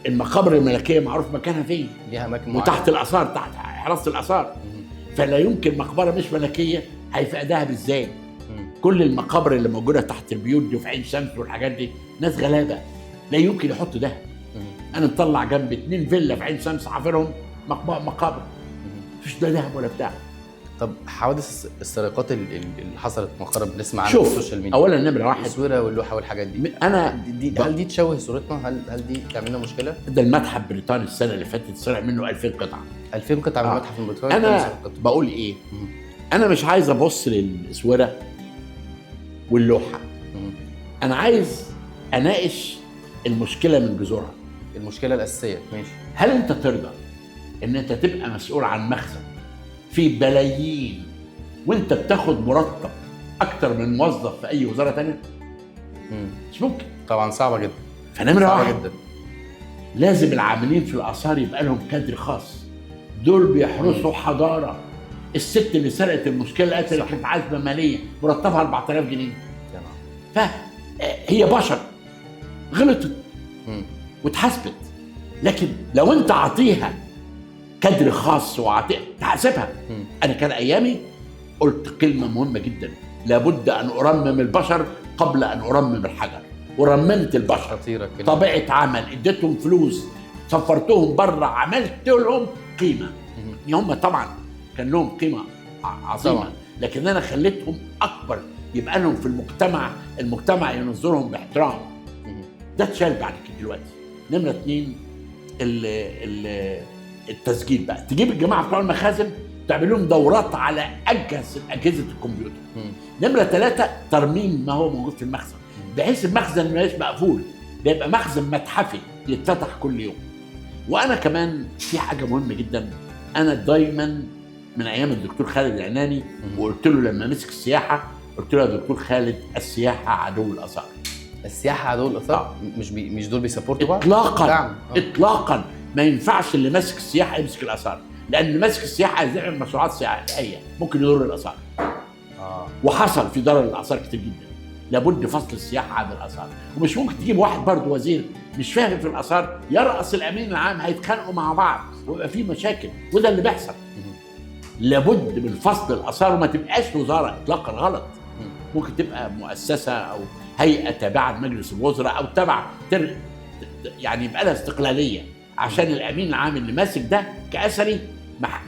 المقابر الملكيه معروف مكانها فين، ليها اماكن معينه وتحت الاثار، تحت حراسه الاثار. فلا يمكن مقبره مش ملكيه هيبقى ذهب ازاي؟ كل المقابر اللي موجوده تحت البيوت دي وفي عين شمس والحاجات دي ناس غلابه لا يمكن يحطوا ذهب. انا مطلع جنب 2 فيلا في عين شمس حافرهم مقابر، مفيش ده ذهب ولا بتاع. طب حوادث السرقات اللي حصلت مؤخرا بنسمع عنها في السوشيال ميديا، اولا نمره واحد التصويره واللوحه والحاجات دي، انا هل دي تشوه صورتنا؟ هل دي تعمل لنا مشكله؟ ده المتحف البريطاني السنه اللي فاتت سرق منه 2000 قطعه. 2000 قطعه من المتحف البريطاني. انا بقول ايه؟ انا مش عايز ابص للاسوره واللوحه، انا عايز اناقش المشكله من جذورها، المشكله الاساسيه. ماشي. هل انت ترضى ان انت تبقى مسؤول عن مخزن في بلايين وانت بتاخد مرتب اكتر من موظف في اي وزاره تانية؟ مش ممكن. طبعا صعبه جدا. فنمره صعبه واحد جدا. لازم العاملين في الاثار يبقى لهم كادر خاص، دول بيحرسوا حضاره. الست اللي سرقت المشكله قتلت كانت عازبه ماليه مرتبها 4000 جنيه. فهي بشر غلطت واتحاسبت، لكن لو انت عطيها كادر خاص وعطيها تحاسبها. انا كان ايامي قلت كلمه مهمه جدا: لابد ان ارمم البشر قبل ان ارمم الحجر. ورممت البشر، خطيره كده. طبيعه عمل، اديتهم فلوس، سفرتهم بره، عملت لهم قيمه. هم طبعا كان لهم قيمه عظيمه طبعا. لكن انا خليتهم اكبر، يبقى لهم في المجتمع ينظرهم باحترام. ده اتشال بعد كده دلوقتي. نمره 2 التسجيل بقى، تجيب الجماعه بتوع المخازن تعمل لهم دورات على اجهزه الكمبيوتر. نمره 3 ترميم ما هو موجود في المخزن، بحيث المخزن ما يبقاش مقفول، ده يبقى مخزن متحفي يتفتح كل يوم. وانا كمان في حاجه مهمه جدا، انا دايما من ايام الدكتور خالد العناني وقلت له لما مسك السياحه، قلت له يا دكتور خالد السياحه عدو الاثار. السياحه عدو الاثار؟ مش دول بيسبورتوا بعض اطلاقا. اطلاقا ما ينفعش اللي ماسك السياحه يمسك الاثار، لان ماسك السياحه عايز يعمل مشروعات سياحيه ممكن يضر الاثار. وحصل في ضرر الاثار كتير جدا. لابد فصل السياحه عن الاثار، ومش ممكن تجيب واحد برضه وزير مش فاهم في الاثار يرأس الامين العام، هيتخانقوا مع بعض ويبقى في مشاكل، وده اللي بيحصل. لابد من فصل الاثار، وما تبقاش وزاره اطلاقا، غلط. ممكن تبقى مؤسسه او هيئه تابعه لمجلس الوزراء او تبع يعني يبقى لها استقلاليه، عشان الامين العام اللي ماسك ده كاثري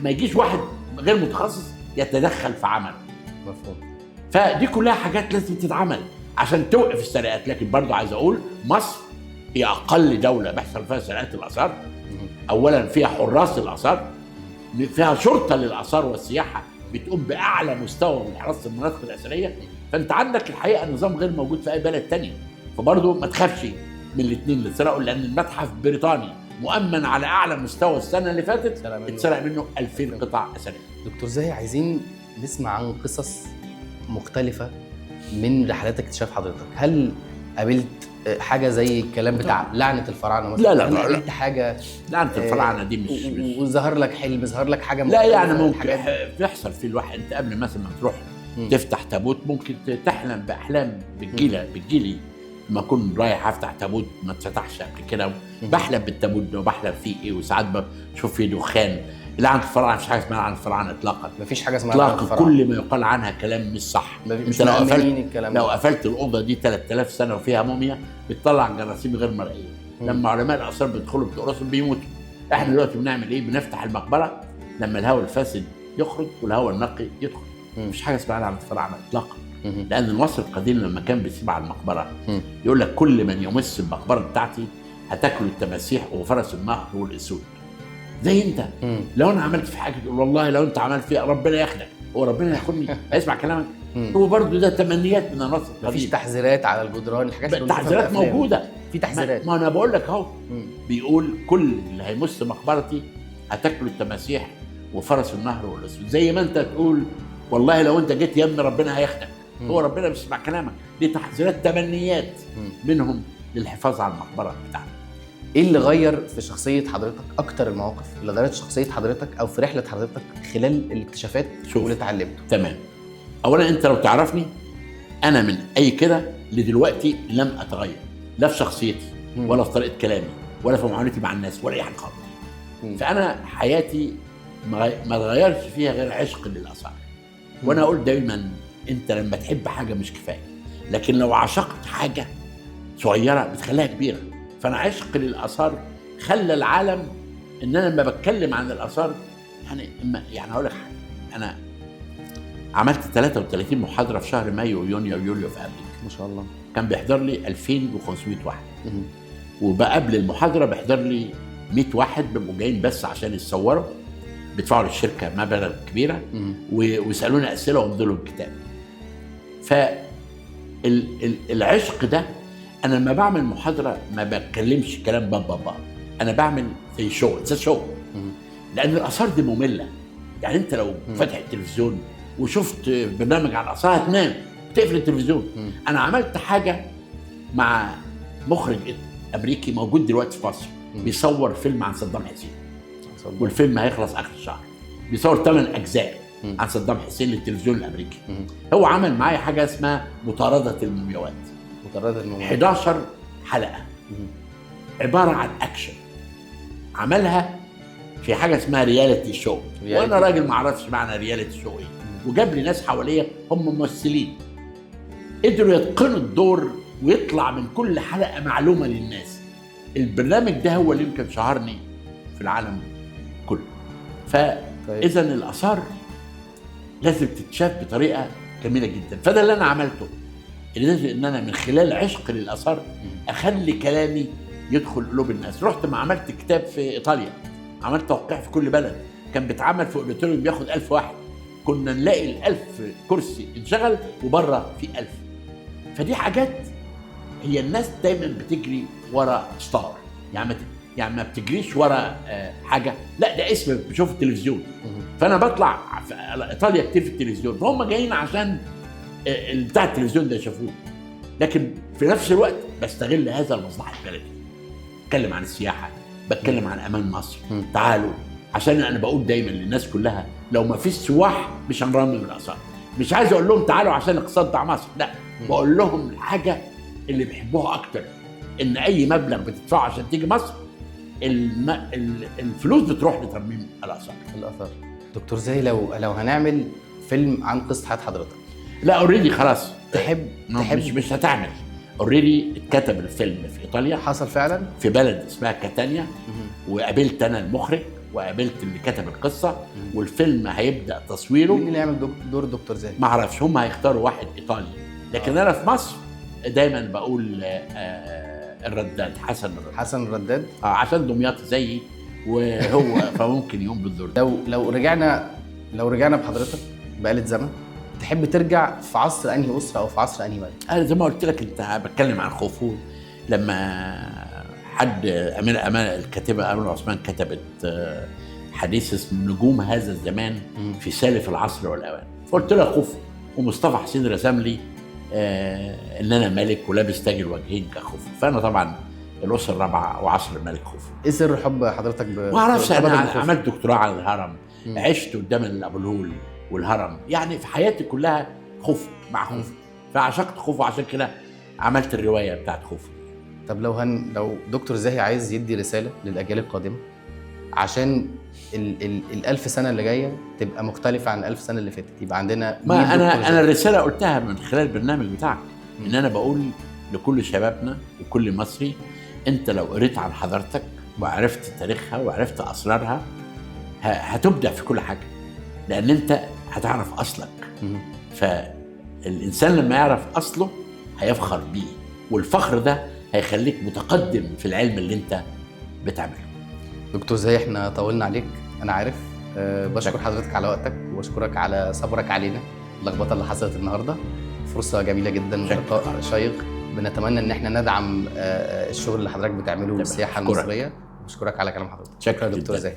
ما يجيش واحد غير متخصص يتدخل في عمله. مفهوم. فدي كلها حاجات لازم تتعمل عشان توقف السرقات. لكن برضو عايز اقول مصر هي اقل دوله بيحصل فيها سرقات الاثار. اولا فيها حراس الاثار، فيها شرطه للاثار والسياحه بتقوم باعلى مستوى من حراسه المناطق الاثريه. فانت عندك الحقيقه نظام غير موجود في اي بلد تاني. فبرضو ما تخافش من الاثنين اللي اتسرقوا، لان المتحف بريطاني مؤمن على اعلى مستوى. السنه اللي فاتت اتسرق منه 2000 قطعه اثريه. دكتور زاهي، عايزين نسمع عن قصص مختلفه من رحلات اكتشاف حضرتك. هل قابلت حاجه زي الكلام بتاع لعنه الفراعنه مثلا؟ لا قابلت حاجه لعنه الفراعنه دي مش وظهر لك حلم، ظهر لك حاجه لا يعني ممكن بيحصل في الواحد. انت قبل مثلا ما تروح تفتح تابوت ممكن تحلم باحلام بتجيلي لما اكون رايح افتح تابوت ما اتفتحش قبل كده، بحلم بالتابوت ده وبحلم فيه ايه، وساعات بشوف فيه دخان. لعنه الفراعنه مفيش حاجه اسمها لعنه الفراعنه اطلاقا. مفيش حاجه اسمها لعنه الفراعنه، كل ما يقال عنها كلام مش صح. انت لو قفلت الاوضه دي 3000 سنه وفيها موميا بتطلع جراثيم غير مرئيه. لما علماء الاثار بيدخلوا بتقرصهم بيموتوا. احنا دلوقتي بنعمل ايه؟ بنفتح المقبره لما الهواء الفاسد يخرج والهواء النقي يدخل. مفيش حاجه اسمها لعنه الفراعنه اطلاقا. لان المصري القديم لما كان بيسيب على المقبره يقول لك كل من يمس المقبره بتاعتي هتاكل التماسيح وفرس النهر والاسود. زي انت لو انا عملت في حاجه تقول والله لو انت عملت فيها ربنا ياخدك. هو ربنا ياخدني؟ هيسمع كلامك؟ هو برضه ده تمنيات من النصر. مفيش تحذيرات على الجدران؟ الحاجات اللي التحذيرات موجوده. في تحذيرات. ما انا بقول لك اهو، بيقول كل اللي هيمس مقبرتي هتاكل التماسيح وفرس النهر والاسود. زي ما انت تقول والله لو انت جيت يم ربنا هياخدك. هو ربنا بيسمع كلامك. دي تحذيرات تمنيات منهم للحفاظ على المقبره بتاعتك. ايه اللي غير في شخصيه حضرتك؟ اكتر المواقف اللي غيرت شخصيه حضرتك او في رحله حضرتك خلال الاكتشافات واللي اتعلمته؟ تمام. اولا انت لو تعرفني انا من اي كده لدلوقتي لم اتغير، لا في شخصيتي ولا في طريقه كلامي ولا في معاملتي مع الناس ولا اي حاجه خالص. فانا حياتي ما اتغيرش فيها غير عشق للاثار. وانا اقول دايما انت لما تحب حاجه مش كفايه، لكن لو عشقت حاجه صغيره بتخليها كبيره. فانا عشق للاثار خلى العالم ان انا لما بتكلم عن الاثار يعني هقول لك حاجه، انا عملت 33 محاضره في شهر مايو ويونيو ويوليو في امريكا. ما شاء الله. كان بيحضر لي 2500 واحد. وقبل المحاضره بيحضر لي 100 واحد بيبقوا جايين بس عشان يتصوروا، بيدفعوا للشركه مبالغ كبيره ويسالوني اسئله ويمضوا الكتاب. فالعشق ده انا لما بعمل محاضره ما بتكلمش كلام بابا، انا بعمل زي شو لان الاثار دي ممله. يعني انت لو فاتح التلفزيون وشفت برنامج عن الاثار هتنام، تقفل التلفزيون. انا عملت حاجه مع مخرج امريكي موجود دلوقتي في مصر، بيصور فيلم عن صدام حسين، والفيلم هيخلص اخر الشهر. بيصور 8 اجزاء عن صدام حسين للتلفزيون الامريكي. هو عمل معايا حاجه اسمها مطارده المومياوات، 11 حلقه عباره عن اكشن، عملها في حاجه اسمها رياليتي شو. وانا راجل ما اعرفش معنى رياليتي شو ايه، وجاب لي ناس حواليا هم ممثلين قدروا يتقنوا الدور ويطلع من كل حلقه معلومه للناس. البرنامج ده هو اللي يمكن شهرني في العالم كله. فاذا الاثار لازم تتشاف بطريقه جميله جدا. فده اللي انا عملته، ان انا من خلال عشق للاثار اخلي كلامي يدخل قلوب الناس. رحت ما عملت كتاب في ايطاليا، عملت توقيع في كل بلد، كان بيتعمل في اوديتوريوم بياخد 1000 واحد، كنا نلاقي ال1000 كرسي انشغل وبره في 1000. فدي حاجات هي الناس دايما بتجري ورا ستار، يعني ما بتجريش ورا حاجه، لا ده اسم بشوف التلفزيون. فانا بطلع في ايطاليا كتير في التلفزيون، فهم جايين عشان بتاع التلفزيون ده يشوفوه، لكن في نفس الوقت بستغل هذا لمصلحه بلدي. بتكلم عن السياحه، بتكلم عن امان مصر. تعالوا، عشان انا بقول دايما للناس كلها لو ما فيش سواح مش هنرمم الاثار. مش عايز اقول لهم تعالوا عشان الاقتصاد بتاع مصر، لا، بقول لهم الحاجه اللي بيحبوها اكتر، ان اي مبلغ بتدفعه عشان تيجي مصر الفلوس بتروح لترميم الاثار. دكتور زاهي، لو هنعمل فيلم عن قصه حياه حضرتك، لا اوريدي خلاص، تحب مش هتعمل. اوريدي اتكتب الفيلم في ايطاليا، حصل فعلا في بلد اسمها كاتانيا، وقابلت انا المخرج وقابلت اللي كتب القصه، والفيلم هيبدا تصويره. مين اللي يعمل دور دكتور زاهي؟ ما اعرفش، هم هيختاروا واحد ايطالي، لكن انا في مصر دايما بقول الرداد، حسن الرداد عشان دمياطي زيي وهو فممكن يقوم بالدور ده. لو رجعنا بحضرتك بآلة زمن، تحب ترجع في عصر انهي اسره او في عصر انهي ملك؟ انا زي ما قلت لك، انت بتكلم عن خوفو. لما حد امير امان الكاتبه امير عثمان كتبت حديث اسمه نجوم هذا الزمان في سالف العصر والاوان، فقلت لها خوفو، ومصطفى حسين رسم لي ان انا ملك ولابس تاج الوجهين كخوفو. فانا طبعا الاسره الرابعه وعصر الملك خوفو. ايه سر حب حضرتك ما اعرفش، انا عملت دكتوراه على الهرم، عشت قدام ابو الهول والهرم، يعني في حياتي كلها خوفو مع خوفو، فعشقت خوفو، عشان كده عملت الروايه بتاعت خوفو. طب لو دكتور زاهي عايز يدي رساله للاجيال القادمه عشان ال1000 سنه اللي جايه تبقى مختلفه عن ال1000 سنه اللي فاتت، يبقى عندنا ما انا الرساله قلتها من خلال البرنامج بتاعك، ان انا بقول لكل شبابنا وكل مصري، انت لو قريت عن حضارتك وعرفت تاريخها وعرفت اسرارها هتبدع في كل حاجه، لان انت هتعرف اصلك. فالانسان لما يعرف اصله هيفخر بيه، والفخر ده هيخليك متقدم في العلم اللي انت بتعمله. دكتور زاهي، احنا طولنا عليك انا عارف، بشكر حضرتك على وقتك، وبشكرك على صبرك علينا اللخبطه اللي حصلت النهارده. فرصه جميله جدا ولقاء شيق، بنتمنى ان احنا ندعم الشغل اللي حضرتك بتعمله والسياحه المصريه. بشكرك على كلام حضرتك. شكرا دكتور زاهي.